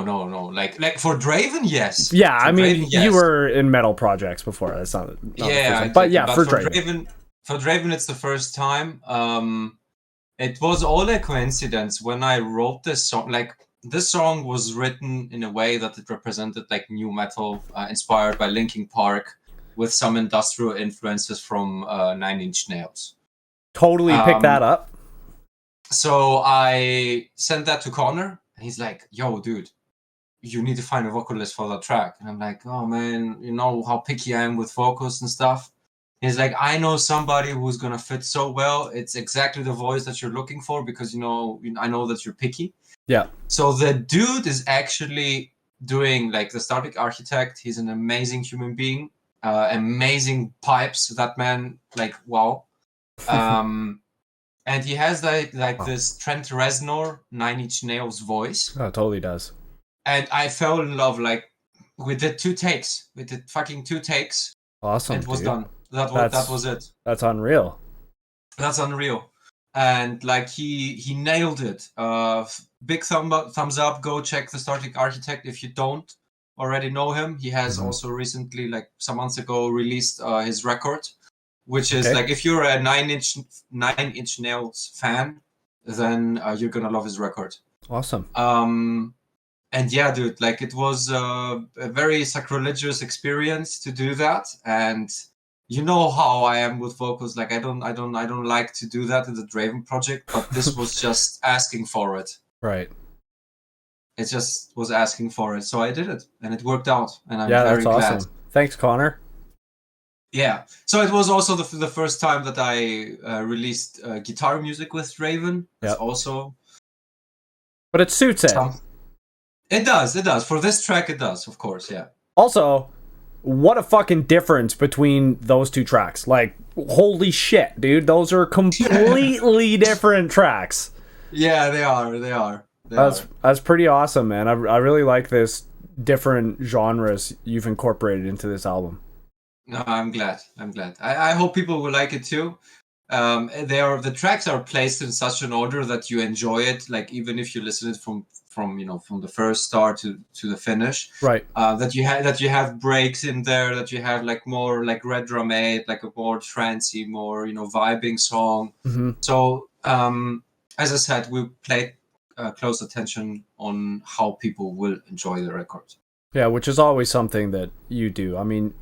Like for Draven, yes. Yeah, for I mean, Draven, yes. You were in metal projects before. That's not yeah, but yeah, for Draven. For Draven, it's the first time. It was all a coincidence when I wrote this song. Like, this song was written in a way that it represented like new metal, inspired by Linkin Park, with some industrial influences from Nine Inch Nails. Totally picked that up. So I sent that to Connor, and he's like, "Yo, dude, you need to find a vocalist for that track." And I'm like, "Oh man, you know how picky I am with vocals and stuff." He's like, "I know somebody who's gonna fit so well. It's exactly the voice that you're looking for, because I know that you're picky." Yeah. So the dude is actually doing like the Static Architect. He's an amazing human being, amazing pipes. That man, like, wow. And he has like this Trent Reznor, Nine Inch Nails voice. Oh, it totally does. And I fell in love. Like, we did 2 takes. We did fucking 2 takes. Awesome. It was done. That was it. That's unreal. That's unreal. And like he nailed it. Big thumbs up. Go check the Static Architect if you don't already know him. He has also recently, like some months ago, released his record, which is like, if you're a Nine Inch Nails fan, then you're gonna love his record. Awesome. And yeah, dude, like, it was a very sacrilegious experience to do that. And you know how I am with vocals. Like, I don't like to do that in the Draven project, but this was just asking for it. Right. It just was asking for it, so I did it, and it worked out. And I'm very glad. That's awesome. Thanks, Connor. Yeah. So it was also the first time that I released guitar music with Draven. It's also. But it suits it. It does. For this track, it does, of course, yeah. Also, what a fucking difference between those 2 tracks. Like, holy shit, dude. Those are completely different tracks. Yeah, they are. That's pretty awesome, man. I really like this different genres you've incorporated into this album. No, I'm glad. I hope people will like it too. The tracks are placed in such an order that you enjoy it. Like, even if you listen it from the first start to the finish, right? That you have breaks in there, that you have like more like Red Drum 8, like a more trancey, more vibing song. So as I said, we played close attention on how people will enjoy the record. Yeah, which is always something that you do. I mean,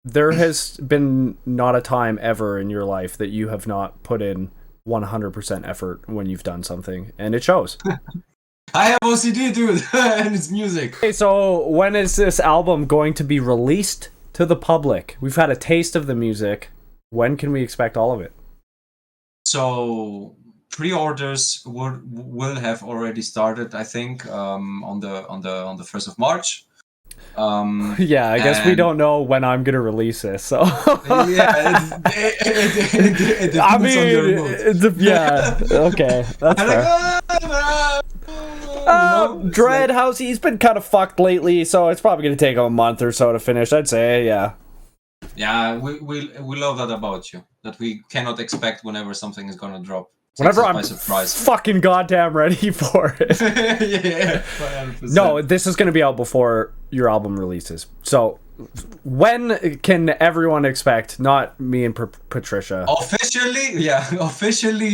there has been not a time ever in your life that you have not put in 100% effort when you've done something, and it shows. I have OCD, dude, and it's music. Okay, so when is this album going to be released to the public? We've had a taste of the music. When can we expect all of it? So pre-orders will have already started, I think, on the 1st of March. Yeah, I guess we don't know when I'm gonna release this, so yeah, it I mean, yeah, okay, that's fair. Dread House, he's been kind of fucked lately, so it's probably gonna take a month or so to finish, I'd say. Yeah, we love that about you, that we cannot expect whenever something is gonna drop. Whenever I'm fucking goddamn ready for it. Yeah, 100%. No, this is going to be out before your album releases. So, when can everyone expect, not me and Patricia? Officially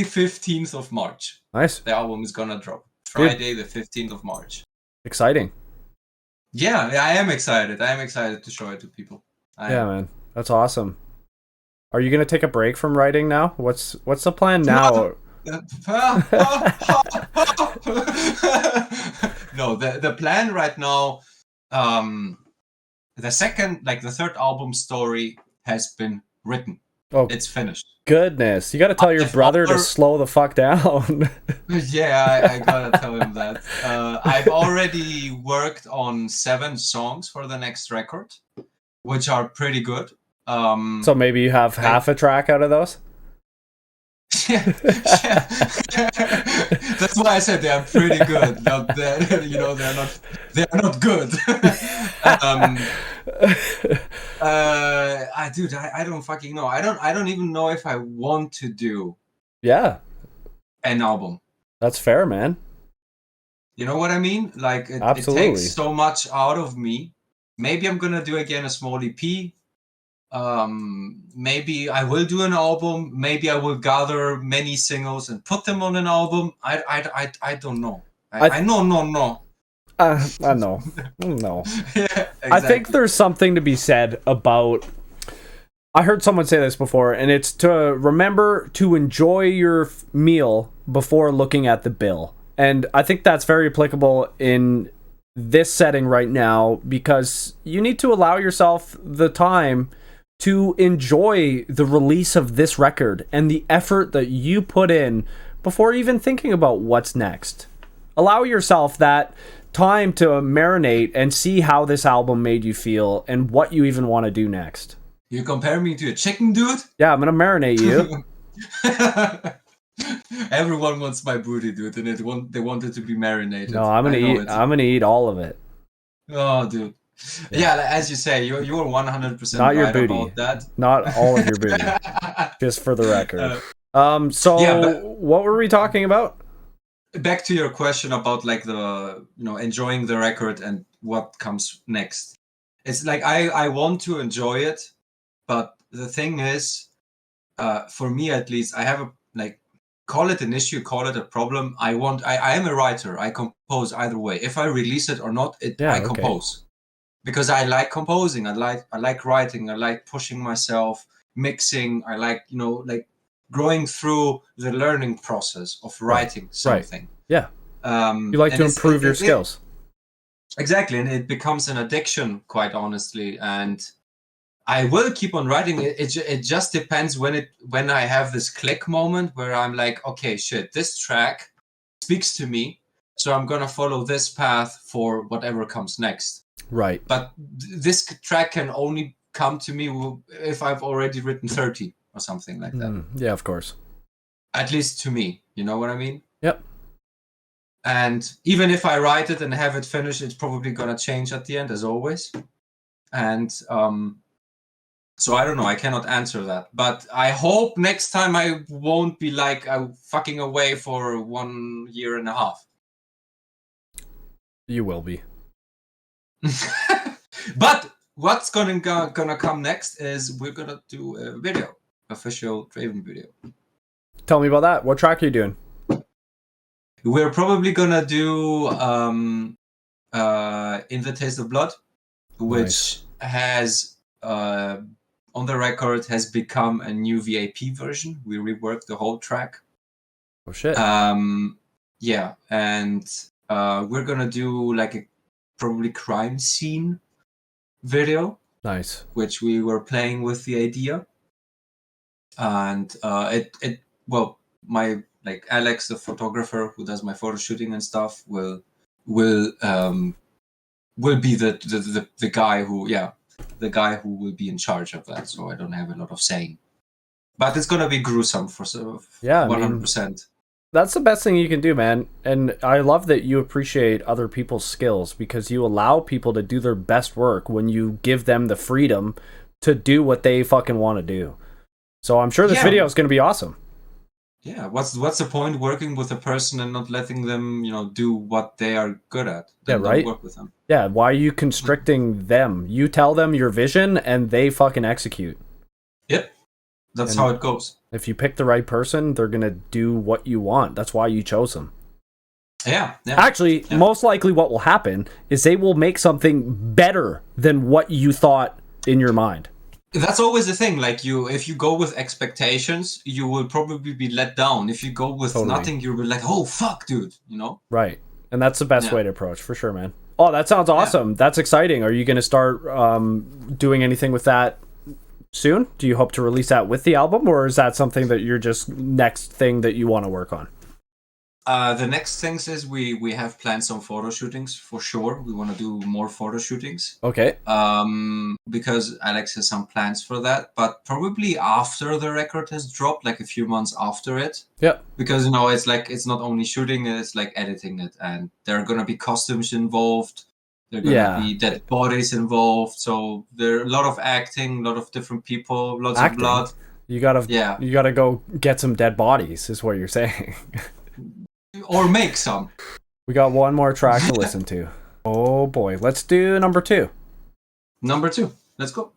15th of March. Nice. The album is going to drop. Friday, the 15th of March. Exciting. Yeah, I am excited. I am excited to show it to people. Man. That's awesome. Are you going to take a break from writing now? What's the plan now? No, the plan right now, the third album story has been written. Oh, it's finished. goodness. You got to tell your brother to slow the fuck down. Yeah, I gotta tell him that. I've already worked on 7 songs for the next record, which are pretty good. So maybe you have half a track out of those? Yeah. That's why I said they are pretty good. They're not good. I don't fucking know. I don't even know if I want to do an album. That's fair, man. You know what I mean? Like it takes so much out of me. Maybe I'm gonna do again a small EP. Maybe I will do an album. Maybe I will gather many singles and put them on an album. I don't know. I know. No. I know. No. Yeah, exactly. I think there's something to be said about. I heard someone say this before, and it's to remember to enjoy your meal before looking at the bill. And I think that's very applicable in this setting right now, because you need to allow yourself the time to enjoy the release of this record and the effort that you put in before even thinking about what's next. Allow yourself that time to marinate and see how this album made you feel and what you even want to do next. You compare me to a chicken, dude? Yeah, I'm gonna marinate you. Everyone wants my booty, dude, and they want it to be marinated. No, I'm gonna eat all of it. Oh, dude. Yeah, as you say, you're 100% not your right booty. About that. Not all of your booty. Just for the record. What were we talking about? Back to your question about like the enjoying the record and what comes next. It's like I want to enjoy it, but the thing is, for me at least, I have a call it an issue, call it a problem. I am a writer. I compose either way. If I release it or not, I compose. Because I like composing, I like writing, I like pushing myself, mixing, I like growing through the learning process of writing something. Right. Yeah. You like to improve your skills. Exactly, and it becomes an addiction, quite honestly. And I will keep on writing. It just depends when I have this click moment where I'm like, okay, shit, this track speaks to me, so I'm gonna follow this path for whatever comes next. Right. But this track can only come to me if I've already written 30 or something like that. Yeah, of course. At least to me, you know what I mean? Yep. And even if I write it and have it finished, it's probably gonna change at the end, as always. And so I don't know. I cannot answer that. But I hope next time I won't be like fucking away for 1.5 years. You will be. But what's gonna come next is we're gonna do a video, official Draven video. Tell me about that. What track are you doing? We're probably gonna do In the Taste of Blood, which has on the record has become a new VIP version. We reworked the whole track. Oh shit. Yeah, and we're gonna do like a probably crime scene video. Nice. Which we were playing with the idea. And my Alex, the photographer who does my photo shooting and stuff, will be the guy who will be in charge of that. So I don't have a lot of saying, but it's gonna be gruesome for 100%. That's the best thing you can do, man. And I love that you appreciate other people's skills, because you allow people to do their best work when you give them the freedom to do what they fucking want to do. So I'm sure this video is going to be awesome. Yeah, what's the point working with a person and not letting them, do what they are good at? Yeah, right. Don't work with them. Yeah, why are you constricting them? You tell them your vision and they fucking execute. Yep. That's how it goes. If you pick the right person, they're going to do what you want. That's why you chose them. Yeah. Actually, most likely what will happen is they will make something better than what you thought in your mind. That's always the thing. Like if you go with expectations, you will probably be let down. If you go with nothing, you'll be like, oh, fuck, dude, Right. And that's the best way to approach, for sure, man. Oh, that sounds awesome. Yeah. That's exciting. Are you going to start doing anything with that soon? Do you hope to release that with the album, or is that something that you're just next thing that you want to work on? The next things is we have planned some photo shootings for sure. We want to do more photo shootings. Okay. Because Alex has some plans for that, but probably after the record has dropped, like a few months after it. Yeah. Because it's like it's not only shooting it, it's like editing it, and there are gonna be costumes involved. There are gonna be dead bodies involved. So there are a lot of acting, a lot of different people, lots of blood. You gotta go get some dead bodies, is what you're saying. Or make some. We got one more track to listen to. Oh boy, let's do number 2. Number 2. Let's go.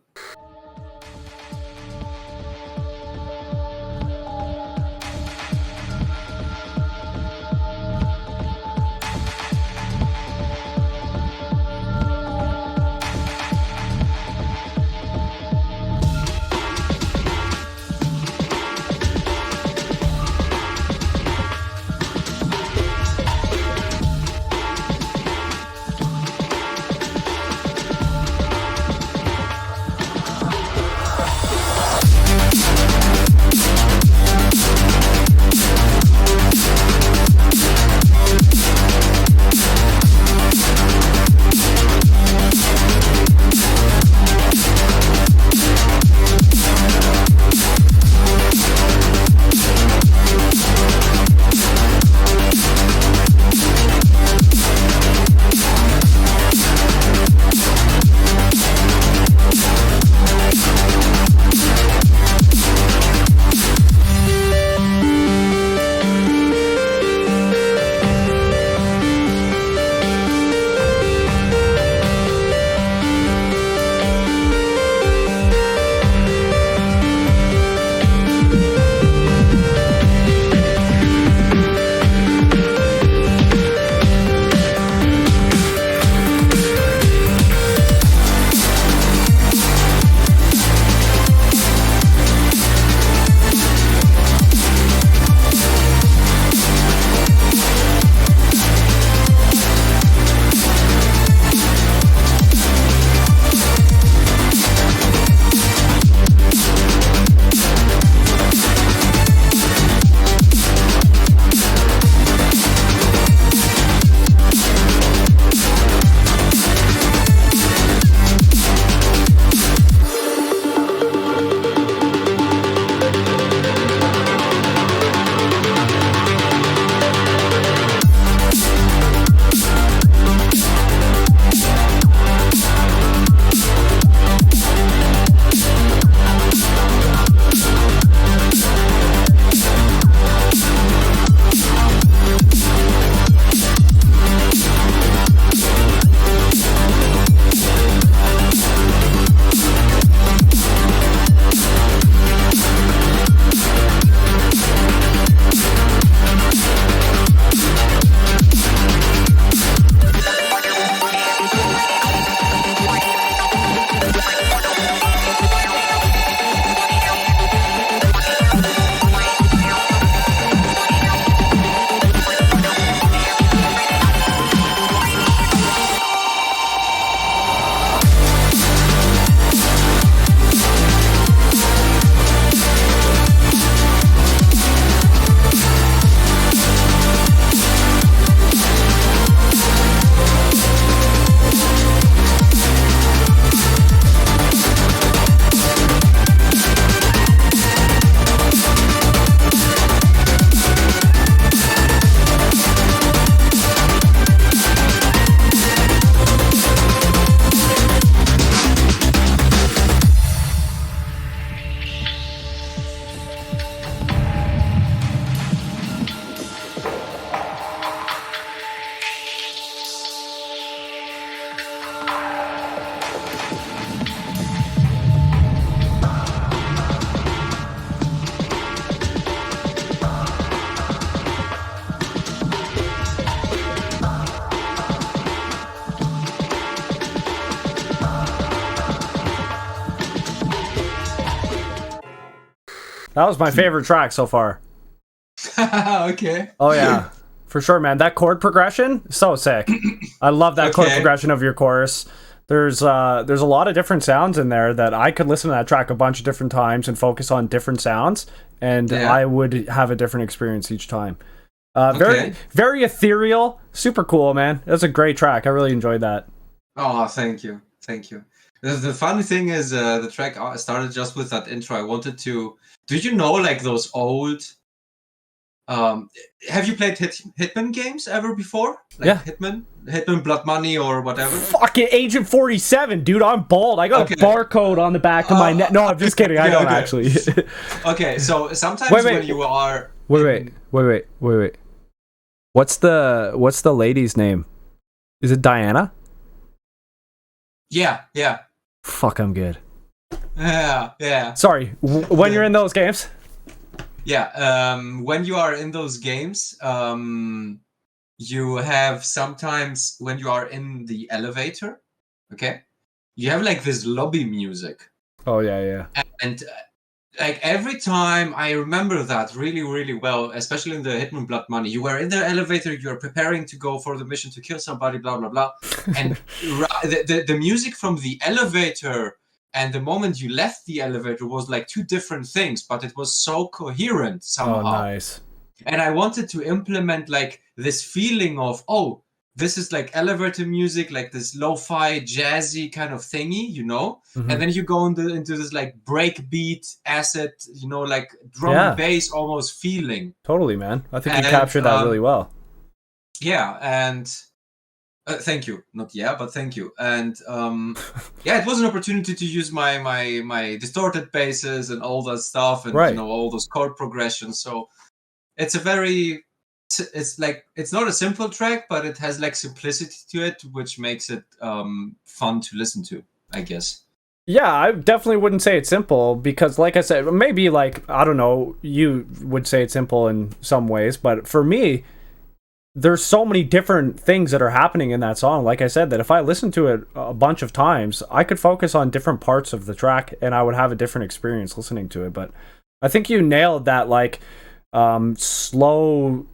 That was my favorite track so far. Okay. Oh yeah, for sure, man. That chord progression, so sick. I love that chord progression of your chorus. There's a lot of different sounds in there that I could listen to that track a bunch of different times and focus on different sounds, and I would have a different experience each time. Very, very ethereal, super cool, man. That's a great track. I really enjoyed that. Oh, thank you. The funny thing is, the track started just with that intro. I wanted to. Do you know like those old? Have you played Hitman games ever before? Like yeah. Hitman Blood Money or whatever. Fucking Agent 47, dude. I'm bald. I got a barcode on the back of my neck. No, I'm just kidding. I don't actually. Okay, so sometimes when you are. Wait. What's the lady's name? Is it Diana? Yeah. Fuck, I'm good. Yeah. Sorry. When you're in those games. Yeah, when you are in those games, you have sometimes when you are in the elevator, okay, you have like this lobby music. Oh yeah. And like every time I remember that really, really well, especially in the Hitman Blood Money. You were in the elevator, you are preparing to go for the mission to kill somebody, blah blah blah, and the music from the elevator. And the moment you left the elevator was like two different things, but it was so coherent somehow. Oh, nice. And I wanted to implement like this feeling of, oh, this is like elevator music, like this lo-fi, jazzy kind of thingy, you know? Mm-hmm. And then you go into this like breakbeat, acid, you know, like drum and bass almost feeling. Totally, man. I think you captured that really well. Yeah, and... thank you. Not but thank you. And it was an opportunity to use my distorted basses and all that stuff, and you know, all those chord progressions. So it's it's not a simple track, but it has like simplicity to it, which makes it fun to listen to, I guess. Yeah, I definitely wouldn't say it's simple because, like I said, maybe like, I don't know, you would say it's simple in some ways, but for me, there's so many different things that are happening in that song. Like I said, that if I listened to it a bunch of times, I could focus on different parts of the track and I would have a different experience listening to it. But I think you nailed that, like, slow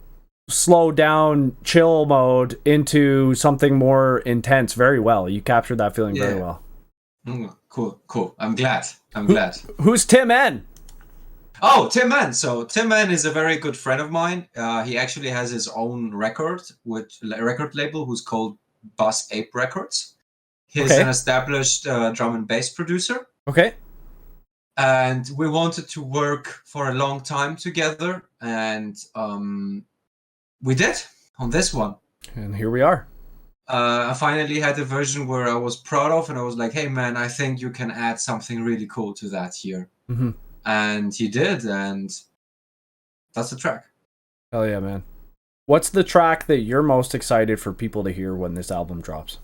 down, chill mode into something more intense very well. You captured that feeling very well. Cool. I'm glad. Who's Tim N? Oh, Tim N. So Tim N is a very good friend of mine. He actually has his own record label who's called Bus Ape Records. He's an established drum and bass producer. Okay. And we wanted to work for a long time together. And we did on this one. And here we are. I finally had a version where I was proud of. And I was like, hey, man, I think you can add something really cool to that here. Mm-hmm. And he did, and that's the track. Hell yeah, man. What's the track that you're most excited for people to hear when this album drops?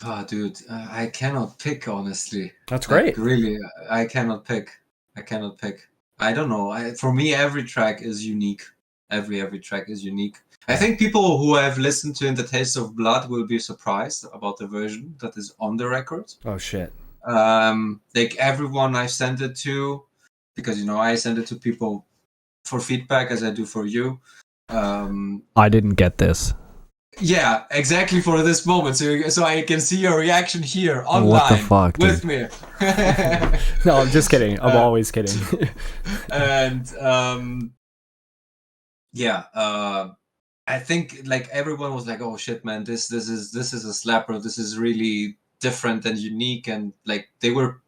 Oh, dude, I cannot pick, honestly. That's great. Like, really, I cannot pick. I don't know. For me, every track is unique. Every track is unique. I think people who have listened to In the Taste of Blood will be surprised about the version that is on the record. Oh, shit. Like everyone I send it to, because you know I send it to people for feedback as I do for you. I didn't get this. Yeah, exactly for this moment, so I can see your reaction here online. What the fuck, with me? No, I'm just kidding. I'm always kidding. And I think like everyone was like, "Oh shit, man! This is a slapper. This is really different and unique," and like they were,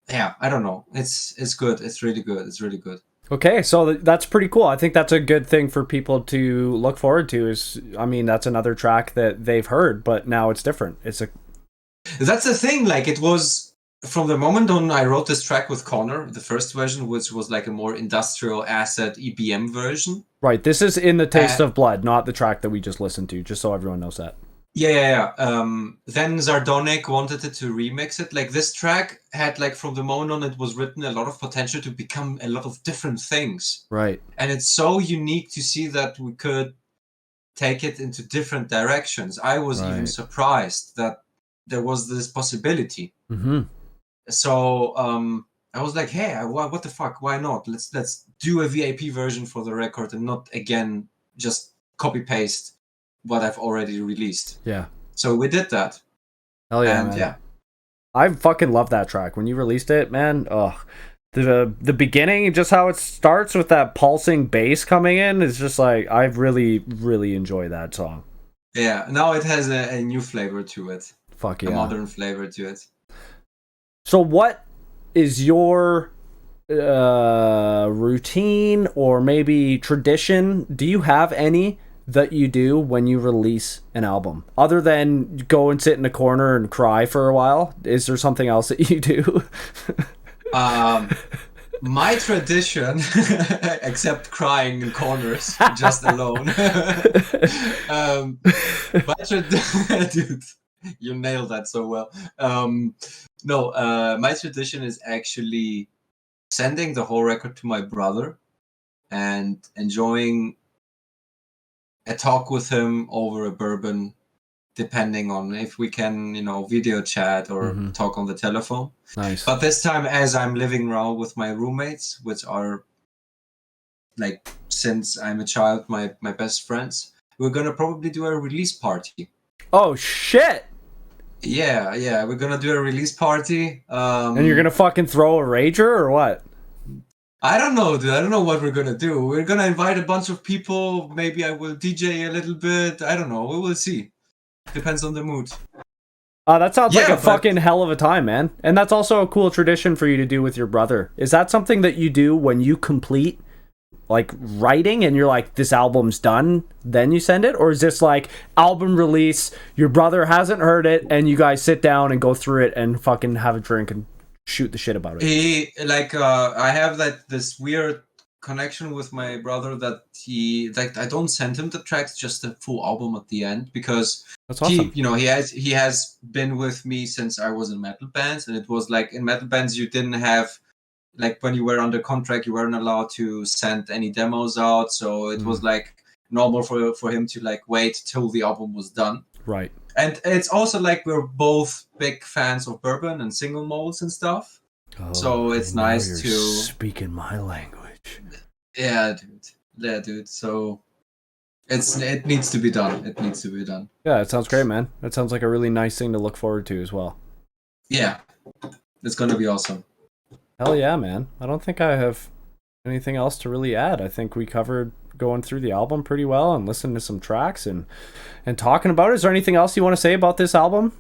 I don't know. It's good. It's really good. Okay, so that's pretty cool. I think that's a good thing for people to look forward to. That's another track that they've heard, but now it's different. That's the thing. Like it was from the moment on I wrote this track with Connor, the first version, which was like a more industrial acid EBM version. Right. This is In the Taste of Blood, not the track that we just listened to. Just so everyone knows that. Yeah. Then Zardonic wanted it to remix it. Like this track had like from the moment on it was written a lot of potential to become a lot of different things. Right. And it's so unique to see that we could take it into different directions. I was even surprised that there was this possibility. Mm-hmm. So I was like, hey, what the fuck? Why not? Let's do a VIP version for the record and not again just copy paste what I've already released. Yeah. So we did that. Hell yeah, And man. yeah. I fucking love that track. When you released it, man, the beginning, just how it starts with that pulsing bass coming in, is just like, I really, really enjoy that song. Yeah, now it has a new flavor to it. Fuck A yeah. modern flavor to it. So what is your routine or maybe tradition? Do you have any that you do when you release an album, other than go and sit in a corner and cry for a while? Is there something else that you do? My tradition, except crying in corners, just alone. Dude, you nailed that so well. My tradition is actually sending the whole record to my brother and enjoying a talk with him over a bourbon, depending on if we can, video chat or talk on the telephone. Nice. But this time, as I'm living around with my roommates, which are, like, since I'm a child, my best friends, we're gonna probably do a release party. Oh shit! Yeah, we're gonna do a release party. And you're gonna fucking throw a rager or what? I don't know, dude. I don't know what we're gonna do. We're gonna invite a bunch of people. Maybe I will DJ a little bit. I don't know. We will see. Depends on the mood. That sounds like a fucking hell of a time, man. And that's also a cool tradition for you to do with your brother. Is that something that you do when you complete, like, writing and you're like, this album's done, then you send it? Or is this like album release, your brother hasn't heard it, and you guys sit down and go through it and fucking have a drink and shoot the shit about it? I have this weird connection with my brother that I don't send him the tracks, just the full album at the end, because that's awesome. he has been with me since I was in metal bands, and it was like in metal bands you didn't have, like, when you were under contract you weren't allowed to send any demos out, so it was like normal for him to like wait till the album was done. Right. And it's also like we're both big fans of bourbon and single malts and stuff. So it's nice to speaking my language. Yeah, dude. So it needs to be done. It needs to be done. Yeah, it sounds great, man. That sounds like a really nice thing to look forward to as well. Yeah, it's gonna be awesome. Hell yeah, man. I don't think I have anything else to really add. I think we covered going through the album pretty well and listening to some tracks and talking about it. Is there anything else you want to say about this album?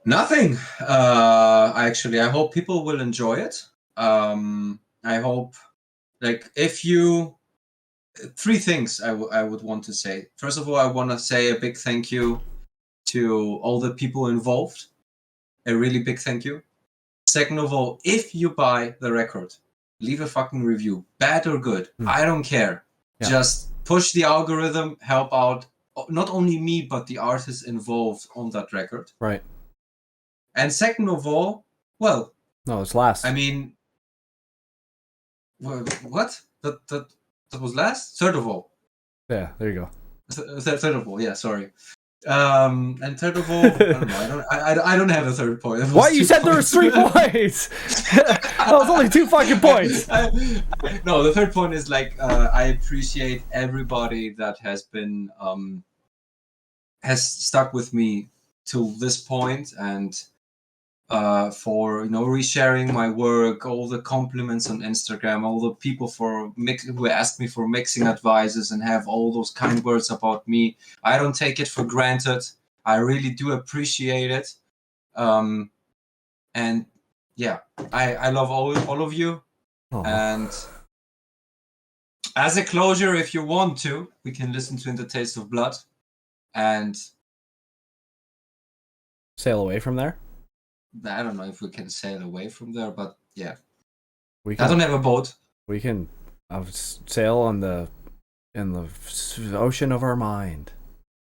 Nothing. Actually, I hope people will enjoy it. I hope, like, three things I would want to say. First of all, I want to say a big thank you to all the people involved. A really big thank you. Second of all, if you buy the record, leave a fucking review, bad or good. I don't care. Yeah. Just push the algorithm, help out not only me, but the artists involved on that record. Right. And second of all, well... No, it's last. I mean... What? That was last? Third of all. Yeah, there you go. Third of all, yeah, sorry. And third of all, I don't have a third point. Why? You said there was 3 points! That was only 2 fucking points! No, the third point is, like, I appreciate everybody that has been, has stuck with me till this point, and for, resharing my work, all the compliments on Instagram, all the people who asked me for mixing advices and have all those kind words about me. I don't take it for granted. I really do appreciate it. And yeah, I love all of you. Oh. And as a closure, if you want to, we can listen to In the Taste of Blood and sail away from there. I don't know if we can sail away from there, but yeah. I don't have a boat. We can sail in the ocean of our mind.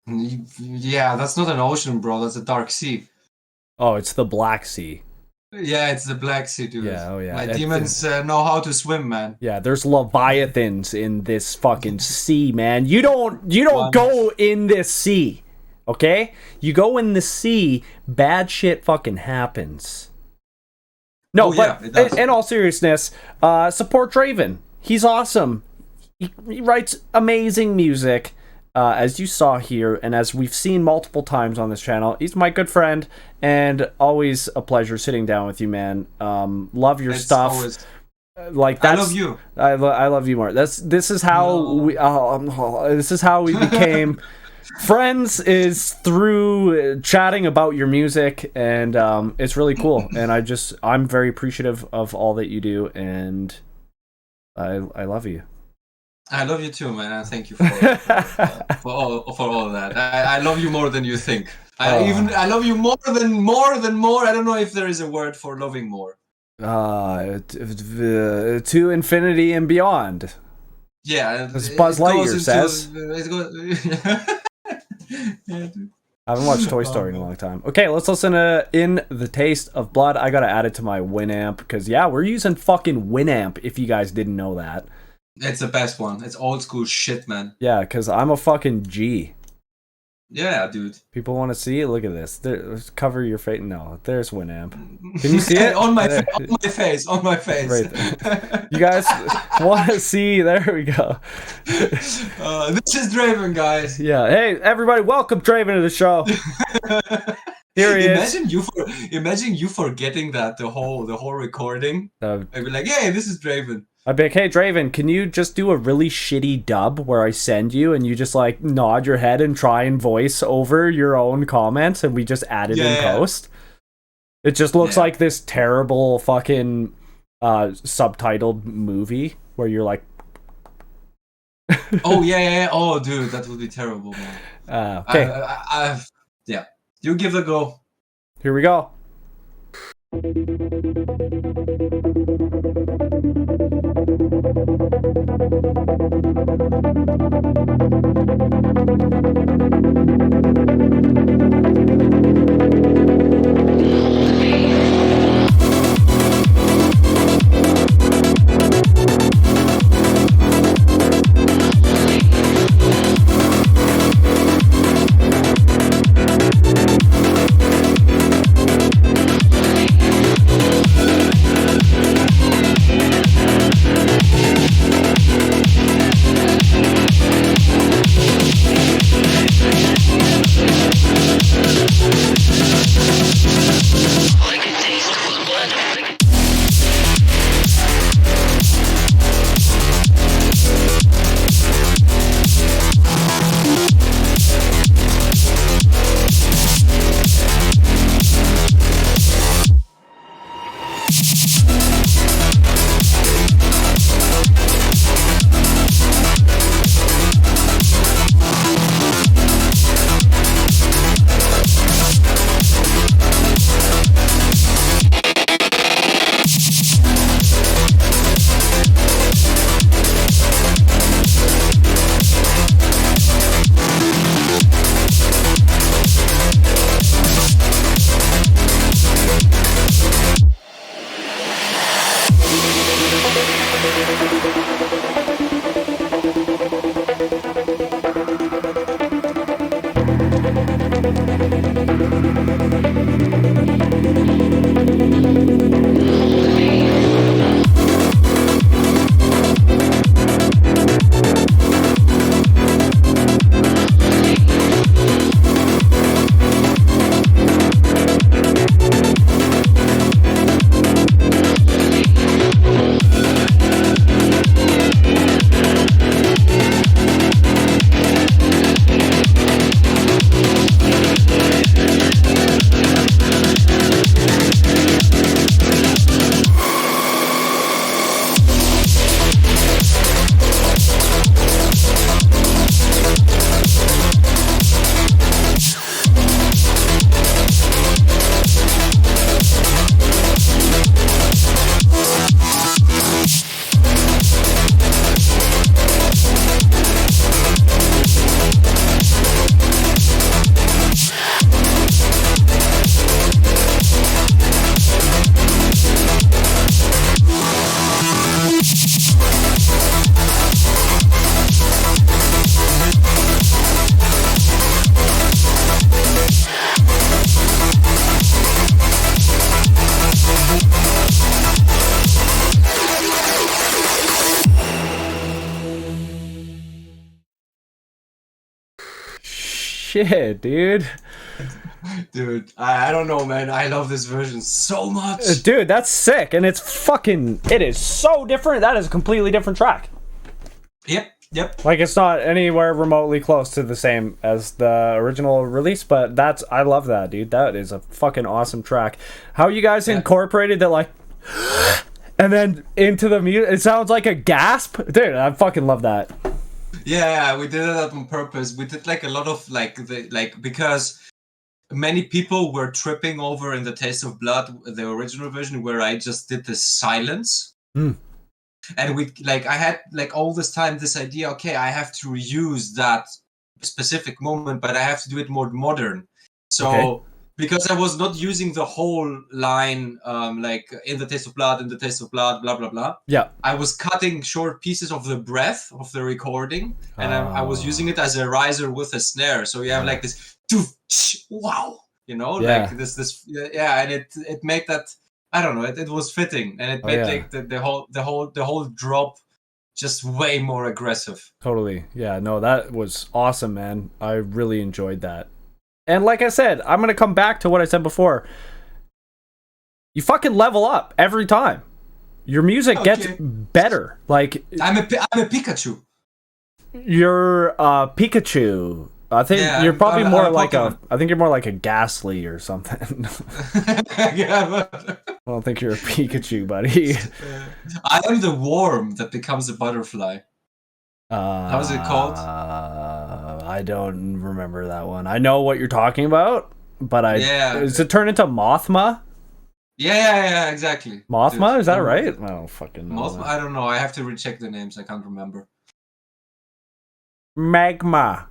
Yeah, that's not an ocean, bro. That's a dark sea. Oh, it's the Black Sea. Yeah, it's the Black Sea, dude. Yeah, oh yeah. My demons know how to swim, man. Yeah, there's leviathans in this fucking sea, man. You don't go in this sea. Okay? You go in the sea, bad shit fucking happens. No, but in all seriousness, support Draven. He's awesome. He writes amazing music. as you saw here, and as we've seen multiple times on this channel, he's my good friend, and always a pleasure sitting down with you, man. Love your stuff. Always... Like that's, I love you. I love you more. This is how this is how we became friends, is through chatting about your music, and it's really cool. And I'm very appreciative of all that you do, and I love you. I love you too, man. And thank you for all of that. I love you more than you think. I love you more. I don't know if there is a word for loving more. To infinity and beyond. Yeah, as Buzz Lightyear says. Yeah, dude. I haven't watched Toy Story in a long time. Okay, let's listen to In the Taste of Blood. I gotta add it to my Winamp, because yeah, we're using fucking Winamp, if you guys didn't know that. It's the best one. It's old school shit, man. Yeah, because I'm a fucking G. Yeah, dude. People want to see it. Look at this. Cover your face. No, there's Winamp. Can you see it? on my face. Right there. You guys want to see? There we go. This is Draven, guys. Yeah. Hey, everybody! Welcome Draven to the show. Here he is. Imagine you forgetting that the whole recording. I'd be like, hey, this is Draven. I'd be like, hey, Draven, can you just do a really shitty dub where I send you and you just like nod your head and try and voice over your own comments, and we just add it in post? It just looks like this terrible fucking subtitled movie where you're like... Oh, yeah. Oh, dude, that would be terrible, man. Okay. Yeah. You give it a go. Here we go. shit, dude. Dude, I don't know, man. I love this version so much. Dude, that's sick. And it's fucking... It is so different. That is a completely different track. Yep. Like, it's not anywhere remotely close to the same as the original release, but that's... I love that, dude. That is a fucking awesome track. How you guys incorporated that, like... And then into the music, it sounds like a gasp. Dude, I fucking love that. Yeah, we did that on purpose. We did like a lot of because many people were tripping over in the Taste of Blood, the original version, where I just did the silence. And I had like all this time this idea, okay, I have to reuse that specific moment, but I have to do it more modern. So because I was not using the whole line, like in the Taste of Blood, blah blah blah. Yeah. I was cutting short pieces of the breath of the recording, and I was using it as a riser with a snare. So you have like this, wow, like this, and it made that. I don't know. It was fitting, and it made like the whole drop just way more aggressive. Totally. Yeah. No, that was awesome, man. I really enjoyed that. And like I said, I'm going to come back to what I said before. You fucking level up every time. Your music gets better. Like I'm a Pikachu. You're Pikachu. I think you're probably more like I think you're more like a Ghastly or something. I don't think you're a Pikachu, buddy. I am the worm that becomes a butterfly. How is it called? I don't remember that one. I know what you're talking about, but does it turn into Mothma? Yeah, exactly. Mothma, dude, is that right? I don't fucking know. Mothma, I don't know. I have to recheck the names. I can't remember. Magma.